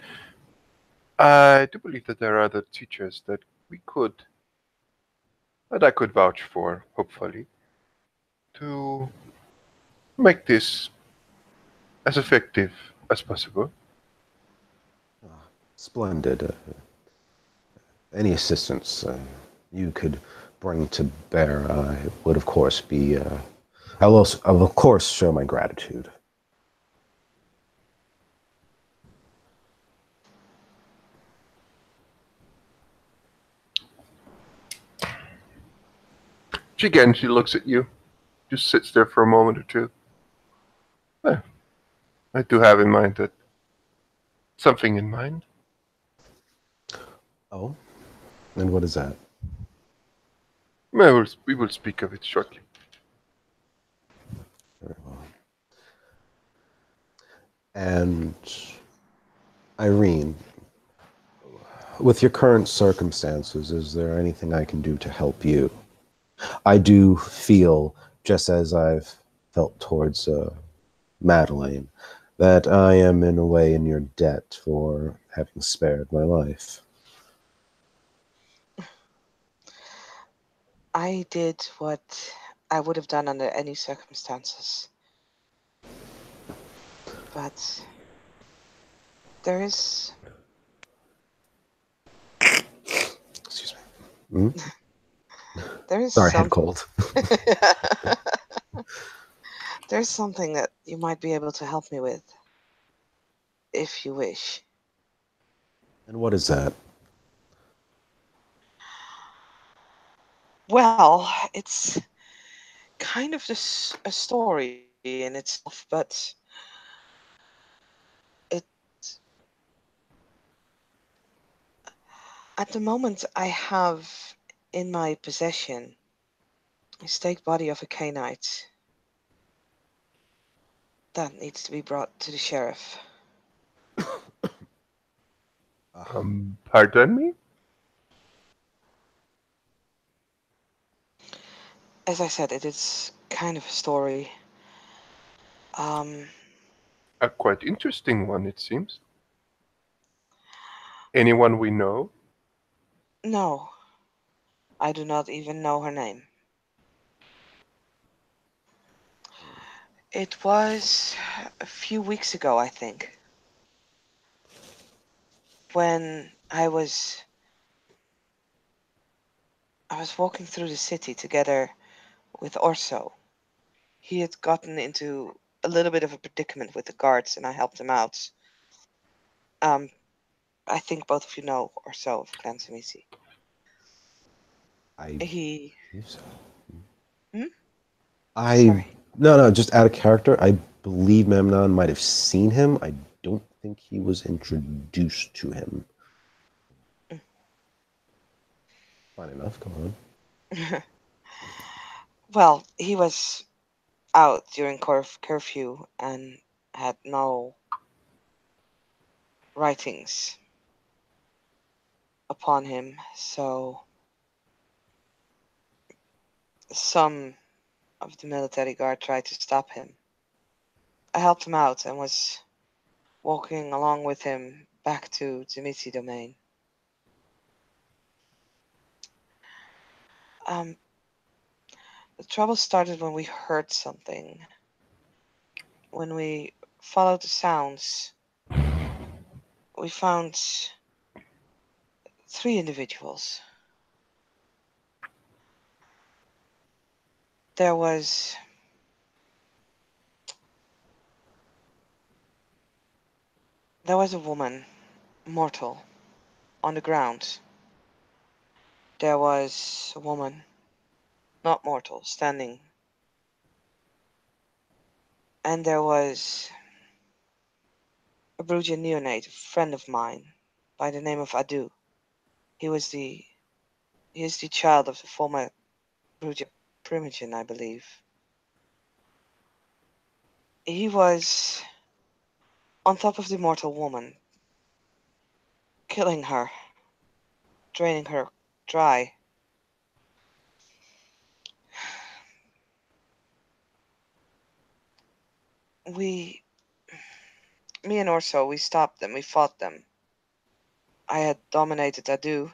I do believe that there are other teachers that I could vouch for, hopefully, to make this as effective as possible. Splendid. Any assistance you could bring to bear would, of course, be... I will, of course, show my gratitude. She looks at you, just sits there for a moment or two. I do have in mind that... something in mind. Oh? And what is that? We will speak of it shortly. Very well. And Irene, with your current circumstances, is there anything I can do to help you? I do feel, just as I've felt towards Madeline, that I am in a way in your debt for having spared my life. I did what I would have done under any circumstances. But there is Excuse me. there is Sorry, head some cold. there's something that you might be able to help me with, if you wish. And what is that? Well, it's kind of just a story in itself, but it at the moment I have in my possession a staked body of a Cainite that needs to be brought to the sheriff. Pardon me? As I said, it is kind of a story. Um, A quite interesting one, it seems. Anyone we know? no, I do not even know her name. It was a few weeks ago, I think, when I was walking through the city together with Orso. He had gotten into a little bit of a predicament with the guards, and I helped him out. I think both of you know Orso of Clan Samisi. I He. believe so. Hmm? I Sorry. no, just out of character. I believe Memnon might have seen him. I don't think he was introduced to him. Fine enough. Go on. Well, he was out during curfew and had no writings upon him, so some of the military guard tried to stop him. I helped him out and was walking along with him back to Zimitsi domain. Um, the trouble started when we heard something. When we followed the sounds, we found 3 individuals. There was a woman, mortal, on the ground. There was a woman, not mortal, standing. And there was a Brugian neonate, a friend of mine, by the name of Adu. He is the child of the former Brugian Primogen, I believe. He was on top of the mortal woman, killing her, draining her dry. Me and Orso, we stopped them, we fought them. I had dominated Adu,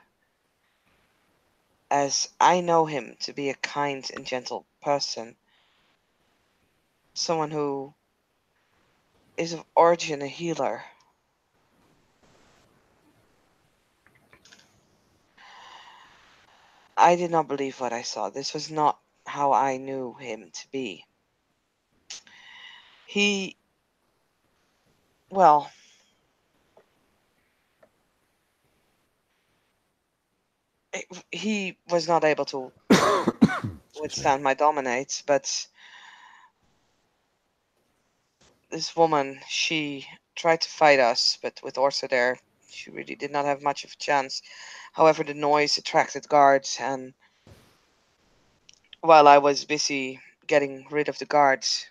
as I know him to be a kind and gentle person. Someone who is of origin a healer. I did not believe what I saw. This was not how I knew him to be. Well, he was not able to withstand my dominates, but this woman, she tried to fight us, but with Orsa there, she really did not have much of a chance. However, the noise attracted guards, and while I was busy getting rid of the guards,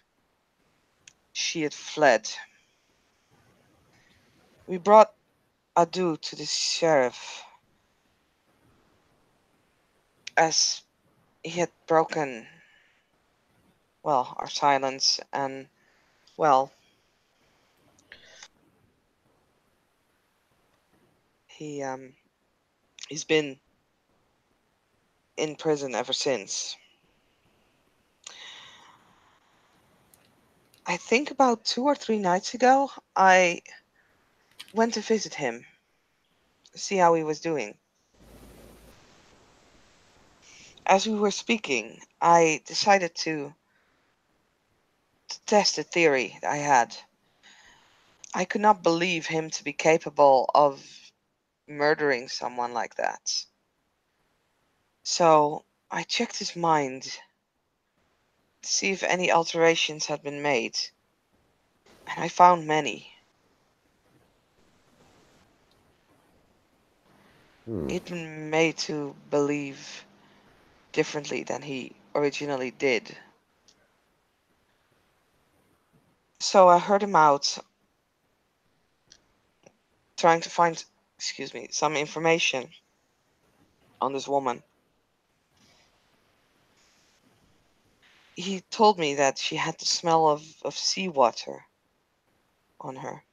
she had fled. We brought adieu to the sheriff, as he had broken, well, our silence, and, well, he's been in prison ever since. I think about 2 or 3 nights ago, I went to visit him, see how he was doing. As we were speaking, I decided to test a theory I had. I could not believe him to be capable of murdering someone like that. So I checked his mind to see if any alterations had been made, and I found many. He'd been made to believe differently than he originally did. So I heard him out, trying to find, some information on this woman. He told me that she had the smell of seawater on her.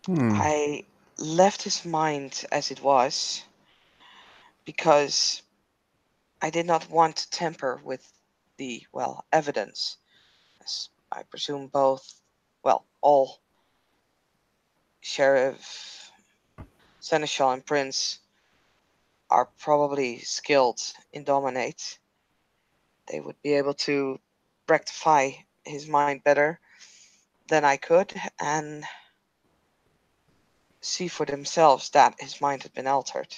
I left his mind as it was because I did not want to tamper with the, well, evidence, as I presume both, well, all Sheriff, Seneschal, and Prince are probably skilled in dominate. They would be able to rectify his mind better than I could and see for themselves that his mind had been altered.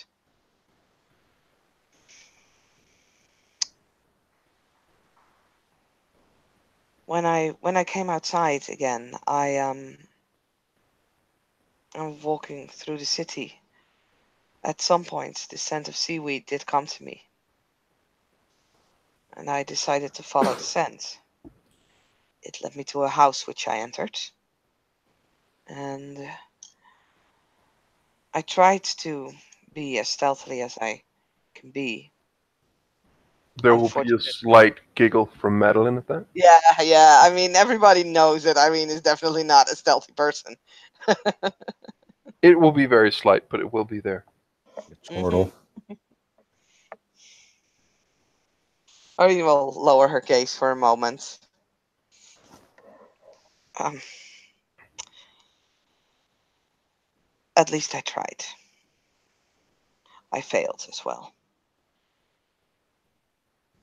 When I came outside again, I'm walking through the city. At some point, the scent of seaweed did come to me, and I decided to follow the scent. It led me to a house which I entered, and I tried to be as stealthily as I can be. There will be a slight giggle from Madeline at that. Yeah. I mean, everybody knows that Irene is definitely not a stealthy person. It will be very slight, but it will be there. Chortle. Irene will lower her gaze for a moment. At least I tried. I failed as well.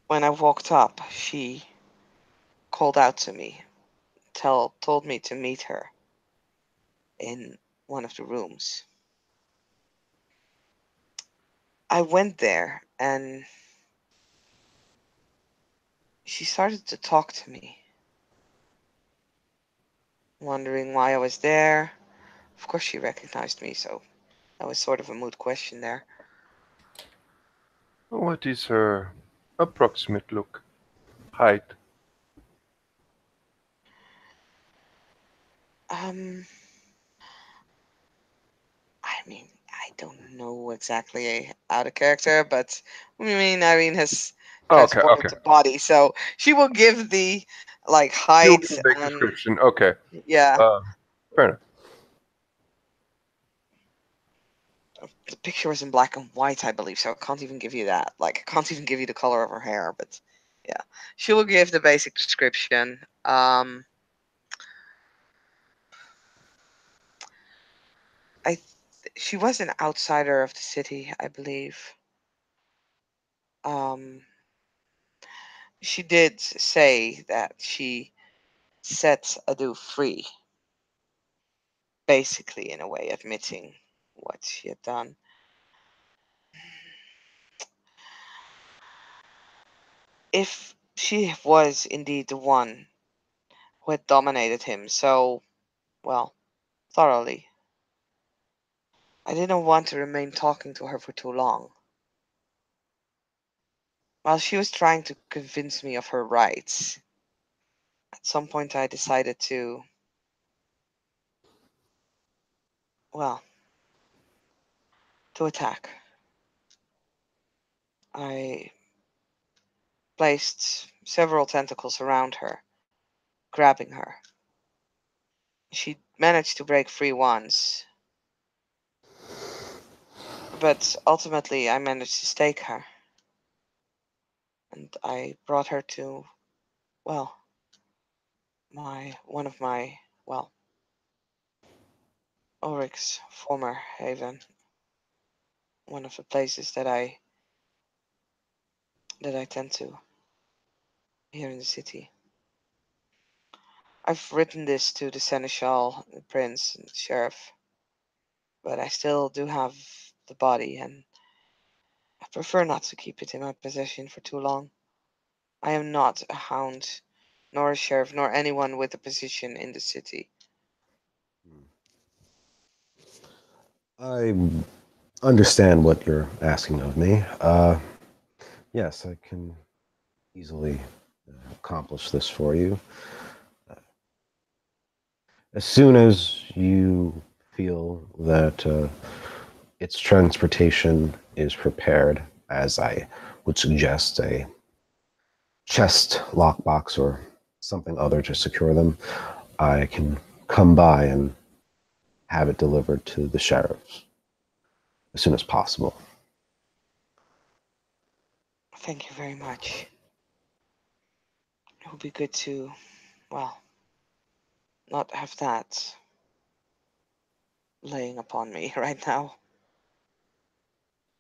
When I walked up, she called out to me, told me to meet her in one of the rooms. I went there and she started to talk to me, wondering why I was there. Of course, she recognized me, so that was sort of a moot question there. What is her approximate look? Height? I mean, I don't know exactly out of character, but I mean, Irene has transported the body, so she will give the height and description. Okay. Yeah. Fair enough. The picture was in black and white, I believe, so I can't even give you that. I can't even give you the color of her hair, but yeah, she will give the basic description. She was an outsider of the city, I believe. She did say that she set Adu free, basically in a way admitting what she had done. If she was indeed the one who had dominated him so, well, thoroughly, I didn't want to remain talking to her for too long. While she was trying to convince me of her rights, at some point I decided to well, to attack. I placed several tentacles around her, grabbing her. She managed to break free once, but ultimately I managed to stake her. And I brought her to, well, one of my, well, Ulrich's former haven. One of the places that I tend to here in the city. I've written this to the seneschal, the prince, and the sheriff, but I still do have the body, and I prefer not to keep it in my possession for too long. I am not a hound, nor a sheriff, nor anyone with a position in the city. I understand what you're asking of me. Yes, I can easily accomplish this for you. As soon as you feel that its transportation is prepared, as I would suggest a chest lockbox or something other to secure them, I can come by and have it delivered to the sheriffs as soon as possible. Thank you very much. It would be good to, well, not have that laying upon me right now.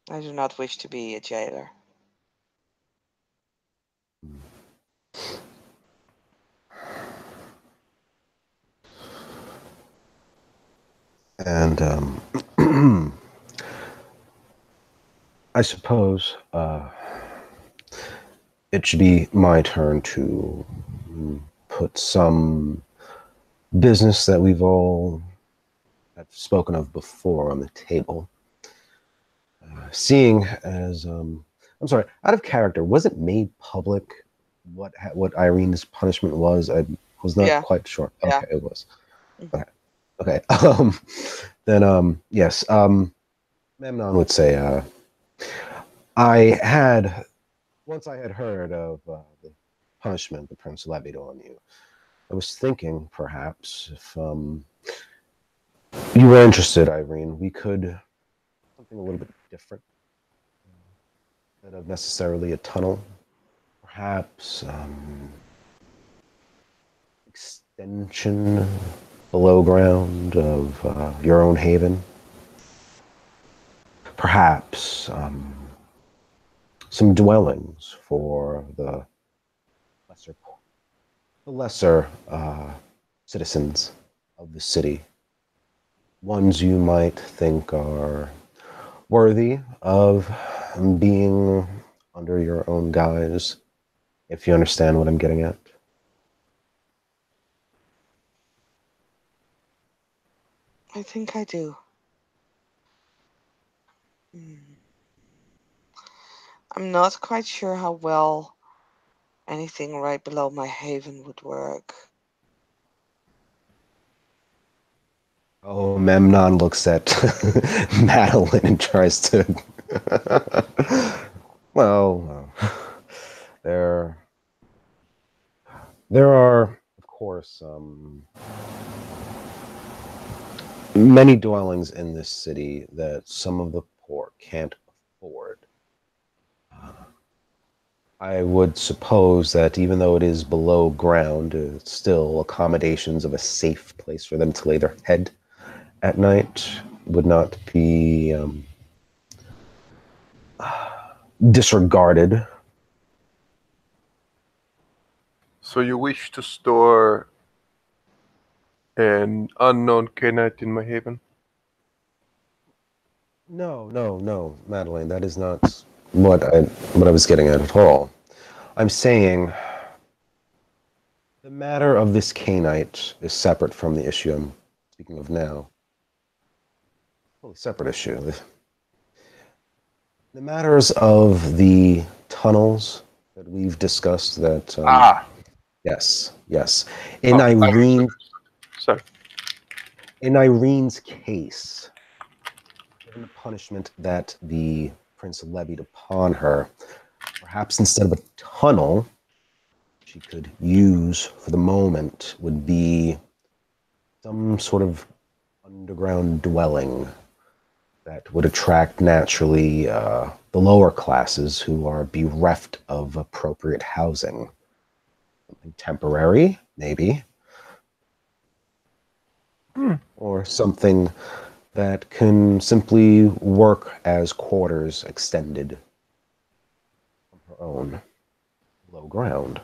I do not wish to be a jailer. And I suppose it should be my turn to put some business that we've all have spoken of before on the table. Seeing as, I'm sorry, out of character, was it made public what Irene's punishment was? I was not quite sure. Yeah. Okay, it was. Mhm. Okay. Then, yes, Memnon would say, once I had heard of the punishment the prince levied on you, I was thinking perhaps if you were interested, Irene, we could something a little bit different. Instead of necessarily a tunnel, perhaps extension below ground of your own haven. Perhaps some dwellings for the lesser citizens of the city. Ones you might think are worthy of being under your own guise, if you understand what I'm getting at. I think I do. I'm not quite sure how well anything right below my haven would work. Oh, Memnon looks at Madeline and tries to. Well, there are, of course, many dwellings in this city that some of the poor can't afford. I would suppose that even though it is below ground, it's still accommodations of a safe place for them to lay their head at night would not be disregarded. So you wish to store an unknown Khainite in my haven? No, Madeline. That is not what I was getting at all. I'm saying the matter of this Khainite is separate from the issue I'm speaking of now. Totally separate issue. The matters of the tunnels that we've discussed that. Yes. In Irene. Sorry. In Irene's case, given the punishment that the prince levied upon her, perhaps instead of a tunnel she could use for the moment would be some sort of underground dwelling that would attract naturally the lower classes who are bereft of appropriate housing. Something temporary, maybe. Or something that can simply work as quarters extended from her own low ground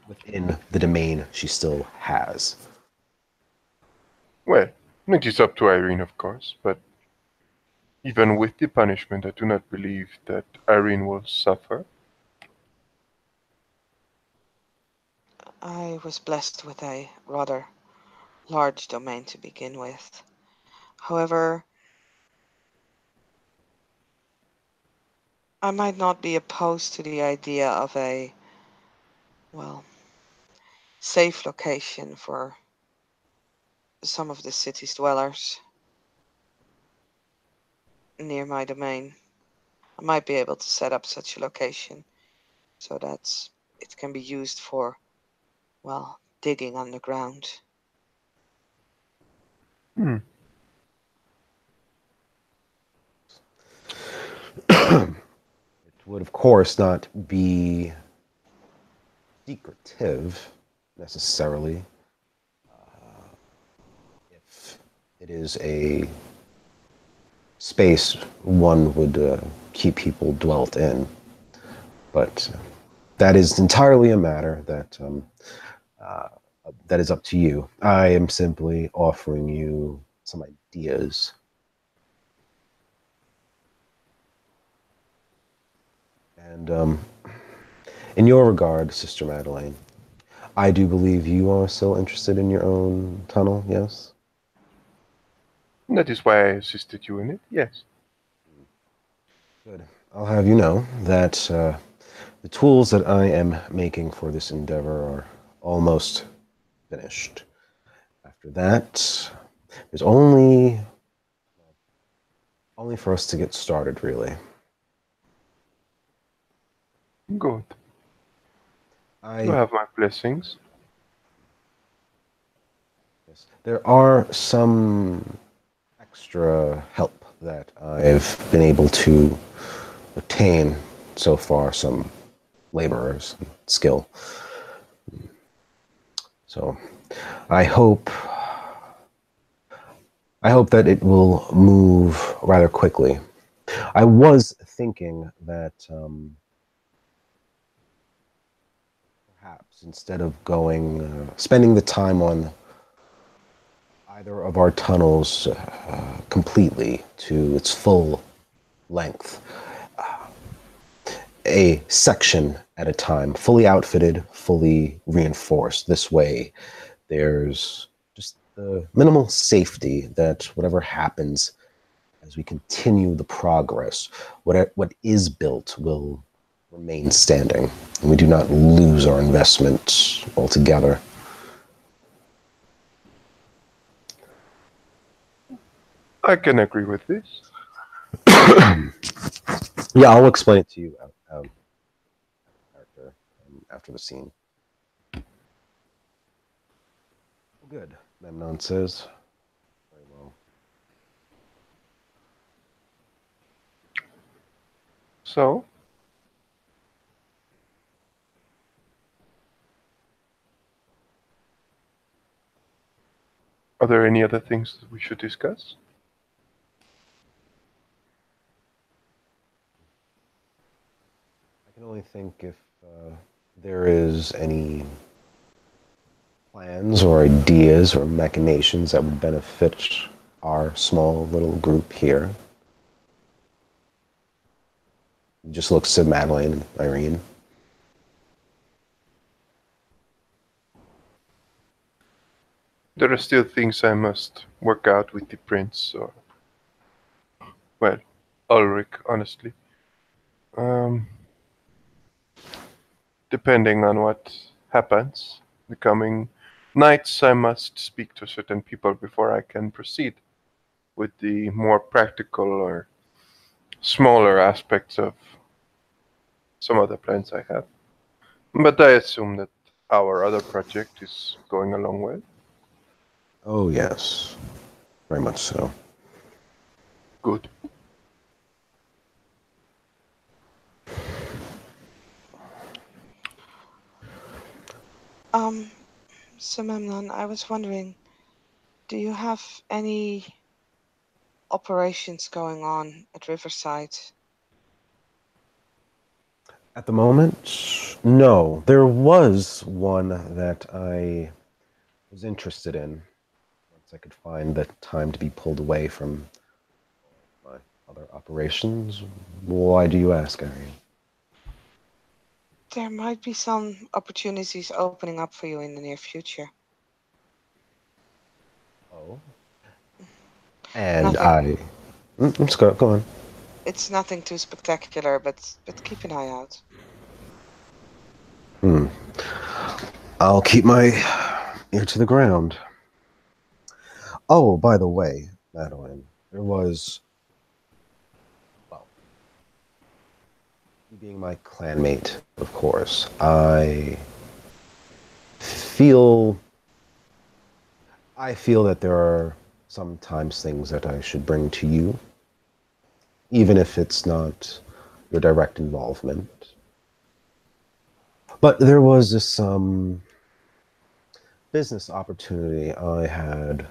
within the domain she still has. Well, it is up to Irene, of course, but even with the punishment, I do not believe that Irene will suffer. I was blessed with a rather large domain to begin with. However, I might not be opposed to the idea of a, well, safe location for some of the city's dwellers near my domain. I might be able to set up such a location so that it can be used for, well, digging underground. It would, of course, not be secretive necessarily if it is a space one would keep people dwelt in. But that is entirely a matter that is up to you. I am simply offering you some ideas. And in your regard, Sister Madeleine, I do believe you are still interested in your own tunnel, yes? That is why I assisted you in it, yes. Good. I'll have you know that the tools that I am making for this endeavor are almost finished. After that, there's only for us to get started, really. Good. You have my blessings. Yes, there are some extra help that I've been able to obtain so far, some laborers, skill. So I hope that it will move rather quickly. I was thinking that perhaps instead of spending the time on either of our tunnels completely to its full length, a section at a time, fully outfitted, fully reinforced. This way, there's just the minimal safety that whatever happens as we continue the progress, what is built will remain standing, and we do not lose our investment altogether. I can agree with this. Yeah, I'll explain it to you after the scene. Good, Memnon says. Very well. So, are there any other things that we should discuss? I can only think if there is any plans or ideas or machinations that would benefit our small little group here. He just looks at Madeleine and Irene. There are still things I must work out with the prince, or, well, Ulrich, honestly. Depending on what happens the coming Knights, I must speak to certain people before I can proceed with the more practical or smaller aspects of some of the plans I have. But I assume that our other project is going along well. Oh, yes. Very much so. Good. So Memnon, I was wondering, do you have any operations going on at Riverside? At the moment, no. There was one that I was interested in. Once I could find the time to be pulled away from my other operations. Why do you ask, Arian? There might be some opportunities opening up for you in the near future. Oh. And Nothing. let's go on. It's nothing too spectacular, but keep an eye out. I'll keep my ear to the ground. Oh, by the way, Madeline, there was, well, you being my clanmate, of course, feel I feel that there are sometimes things that I should bring to you, even if it's not your direct involvement. But there was this business opportunity I had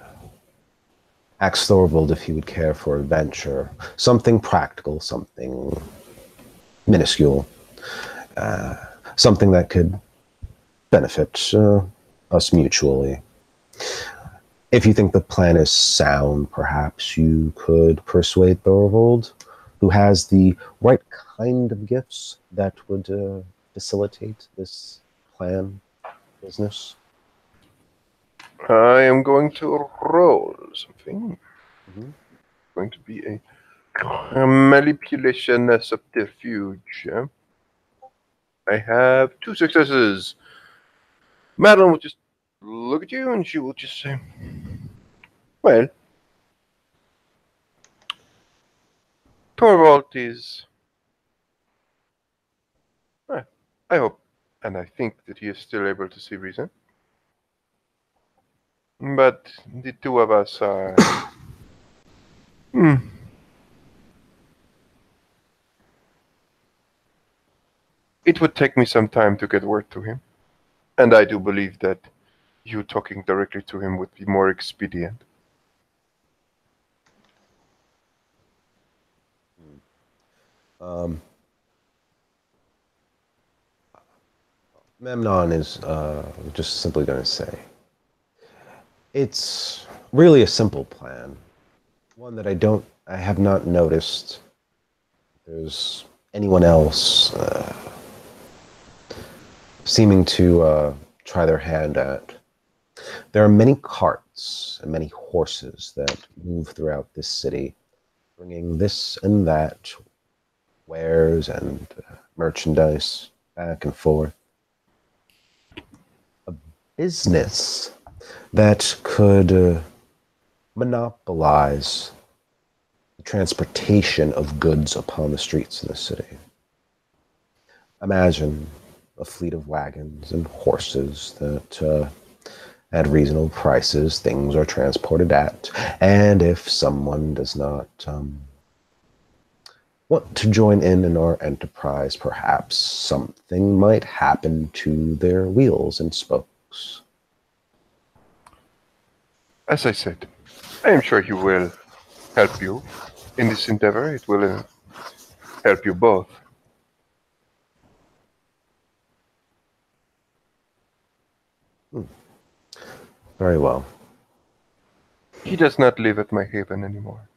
asked Thorvald if he would care for a venture, something practical, something minuscule, something that could benefit us mutually. If you think the plan is sound, perhaps you could persuade Thorvald, who has the right kind of gifts that would facilitate this plan business. I am going to roll something. Mm-hmm. Going to be a manipulation subterfuge. I have 2 successes. Madeline will just look at you and she will just say, well, Torvald is. I hope and I think that he is still able to see reason. But the two of us are. It would take me some time to get word to him. And I do believe that you talking directly to him would be more expedient. Memnon is just simply going to say, it's really a simple plan, one that I have not noticed there's anyone else seeming to try their hand at. There are many carts and many horses that move throughout this city, bringing this and that, wares and merchandise back and forth. A business that could monopolize the transportation of goods upon the streets in the city. Imagine a fleet of wagons and horses that at reasonable prices things are transported at, and if someone does not want to join in our enterprise, perhaps something might happen to their wheels and spokes. As I said, I am sure he will help you in this endeavor. It will help you both. Very well. He does not live at my haven anymore.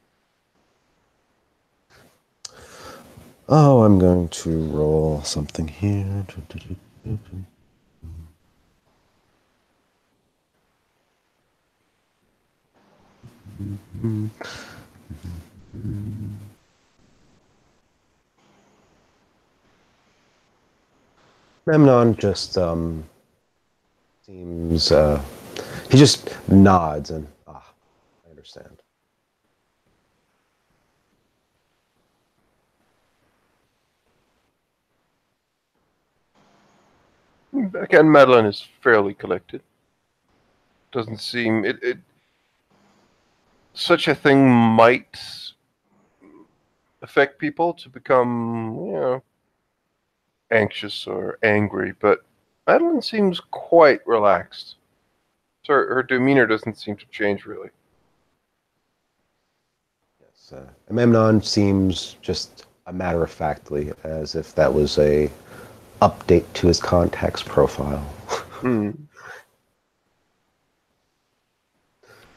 Oh, I'm going to roll something here. Memnon just seems He just nods and, I understand. Again, Madeline is fairly collected. Doesn't seem such a thing might affect people to become, anxious or angry, but Madeline seems quite relaxed. So her demeanor doesn't seem to change really. Yes, Memnon seems just a matter of factly, as if that was a update to his contacts profile.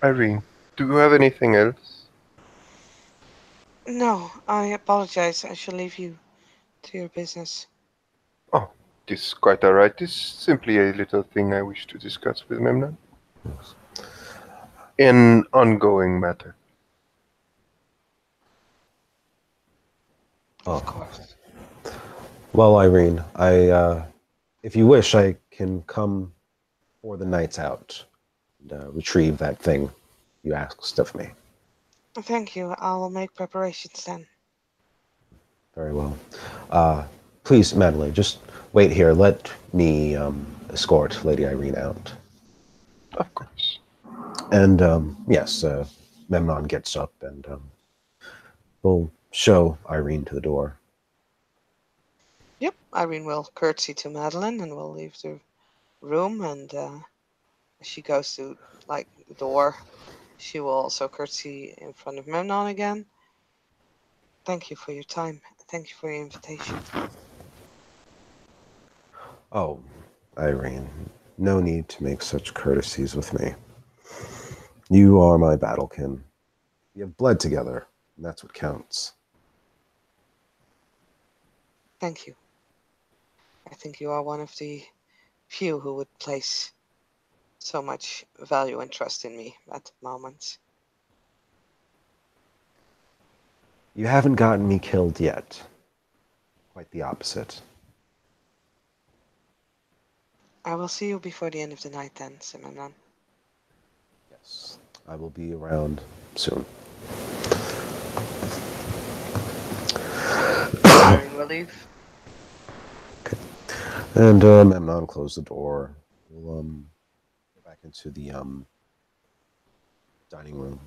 Irene, do you have anything else? No, I apologize. I shall leave you to your business. Oh, this is quite alright. This is simply a little thing I wish to discuss with Memnon. An ongoing matter. Of course. Well, Irene, if you wish, I can come for the nights out and retrieve that thing you asked of me. Thank you. I will make preparations then. Very well. Please, Madeline, just wait here. Let me escort Lady Irene out. Of course. And yes, Memnon gets up and will show Irene to the door. Yep, Irene will curtsy to Madeline and will leave the room. And as she goes to the door, she will also curtsy in front of Memnon again. Thank you for your time. Thank you for your invitation. Oh, Irene, no need to make such courtesies with me. You are my battlekin. We have bled together, and that's what counts. Thank you. I think you are one of the few who would place so much value and trust in me at the moment. You haven't gotten me killed yet. Quite the opposite. I will see you before the end of the night then, Simon. Yes, I will be around soon. Irene will leave. Okay. And Memnon closed the door. We'll go back into the dining room.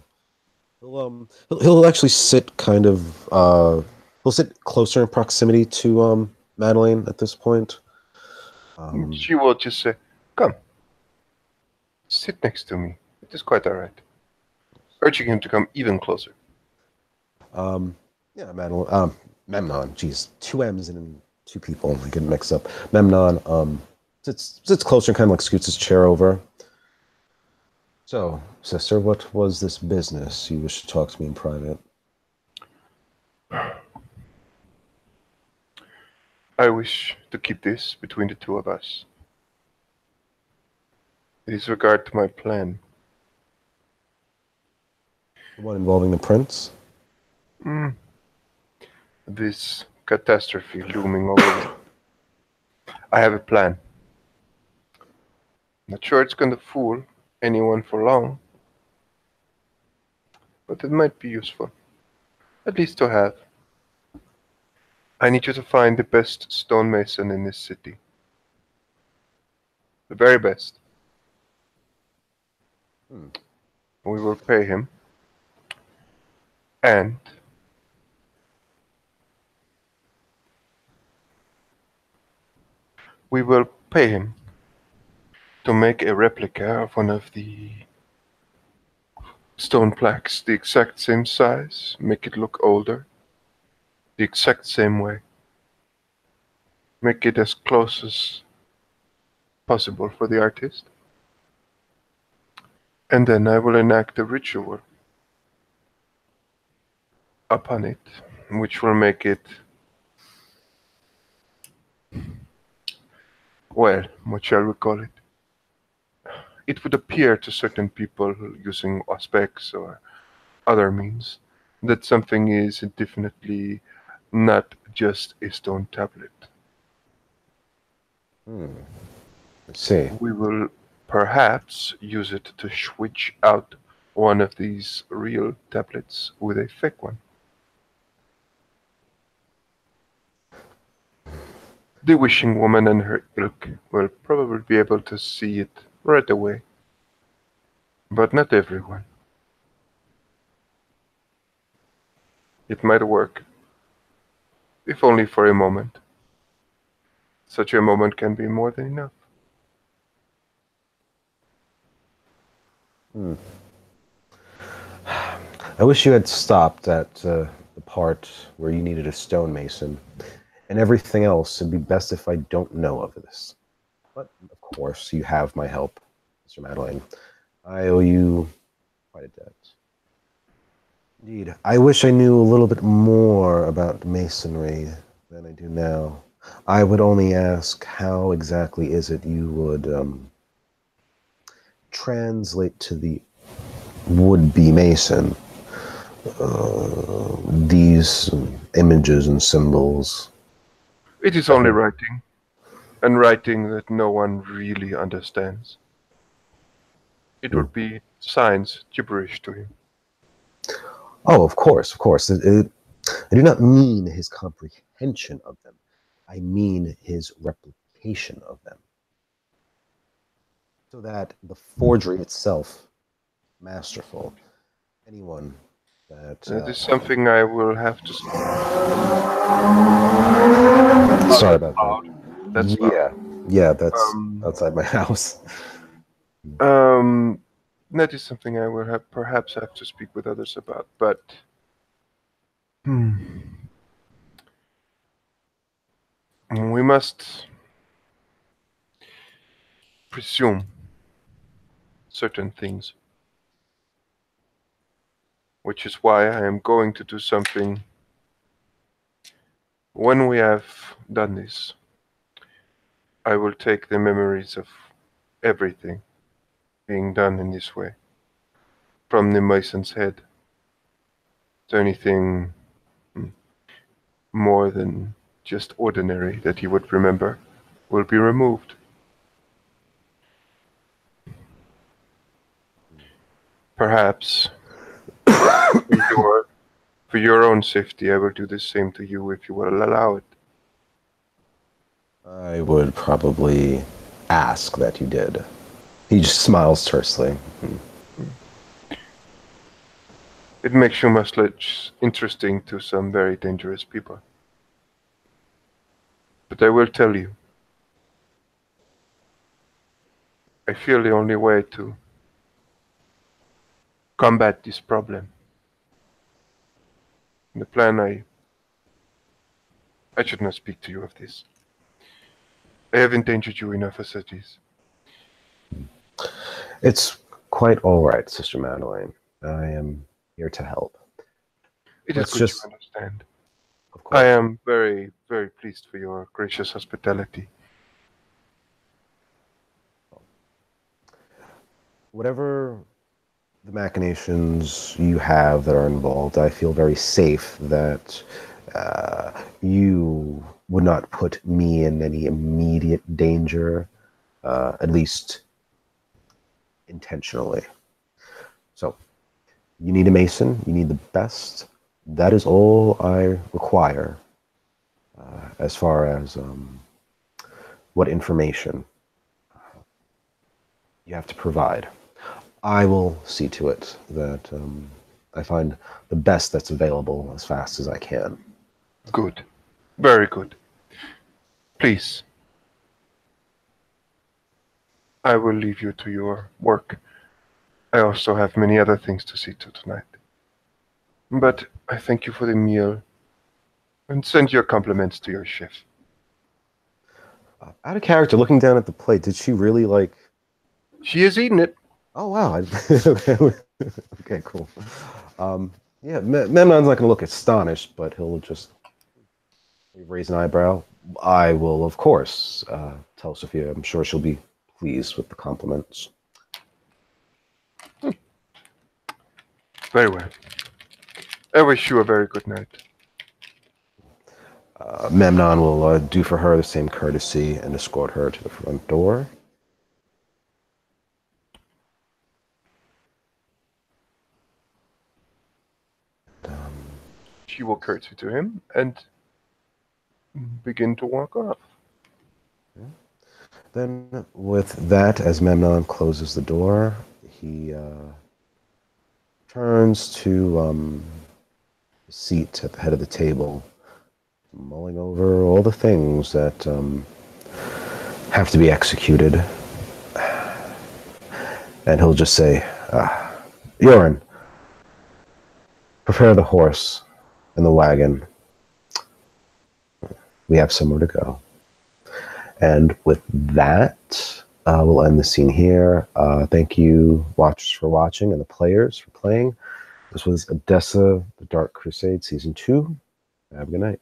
He'll actually sit kind of he'll sit closer in proximity to Madeline at this point. She will just say, "Come, sit next to me. It is quite alright." Urging him to come even closer. Yeah, Madeline. Memnon. Geez, two M's and two people. I get mixed up. Memnon sits closer and kind of like scoots his chair over. So, sister, what was this business you wish to talk to me in private? I wish to keep this between the two of us. It is regard to my plan. The one involving the prince? This catastrophe looming over me. I have a plan. Not sure it's going to fool anyone for long, but it might be useful. At least to have. I need you to find the best stonemason in this city. The very best. We will pay him. And we will pay him to make a replica of one of the stone plaques, the exact same size, make it look older, the exact same way. Make it as close as possible for the artist. And then I will enact a ritual upon it, which will make it, well, what shall we call it? It would appear to certain people using Auspex or other means that something is definitely not just a stone tablet. I see. We will perhaps use it to switch out one of these real tablets with a fake one. The wishing woman and her ilk will probably be able to see it right away, but not everyone. It might work, if only for a moment. Such a moment can be more than enough. I wish you had stopped at the part where you needed a stonemason. And everything else, it'd be best if I don't know of this. But, of course, you have my help, Mr. Madeleine. I owe you quite a debt. Indeed. I wish I knew a little bit more about masonry than I do now. I would only ask, how exactly is it you would translate to the would-be mason these images and symbols? It is only writing, and writing that no one really understands. It would be signs gibberish to him. Oh, of course, of course. I do not mean his comprehension of them. I mean his replication of them. So that the forgery itself, masterful. Anyone that... That is something I will have to... Sorry about that. That's yeah, that's outside my house. That is something I will perhaps have to speak with others about, but we must presume certain things, which is why I am going to do something. When we have done this, I will take the memories of everything being done in this way, from the mason's head to anything more than just ordinary that he would remember will be removed. Perhaps for your own safety, I will do the same to you if you will allow it. I would probably ask that you did. He just smiles tersely. It makes you much less interesting to some very dangerous people. But I will tell you, I feel the only way to combat this problem. The plan I should not speak to you of this. I have endangered you enough as it is. It's quite all right, Sister Madeleine. I am here to help. It Let's is good just- you understand. Of course. I am very, very pleased for your gracious hospitality. Whatever the machinations you have that are involved, I feel very safe that you would not put me in any immediate danger, at least intentionally. So, you need a mason, you need the best. That is all I require as far as what information you have to provide. I will see to it that I find the best that's available as fast as I can. Good. Very good. Please. I will leave you to your work. I also have many other things to see to tonight. But I thank you for the meal and send your compliments to your chef. Out of character, looking down at the plate, did she really like... She has eaten it. Oh, wow. Okay, cool. Yeah, Memnon's not going to look astonished, but he'll just raise an eyebrow. I will, of course, tell Sophia. I'm sure she'll be pleased with the compliments. Very well. I wish you a very good night. Memnon will do for her the same courtesy and escort her to the front door. She will curtsy to him and begin to walk off. Then, with that, as Memnon closes the door, he turns to the seat at the head of the table, mulling over all the things that have to be executed. And he'll just say, Yoren, prepare the horse and the wagon. We have somewhere to go. And with that, we'll end the scene here. Thank you, watchers, for watching, and the players for playing. This was Odessa, The Dark Crusade, Season 2. Have a good night.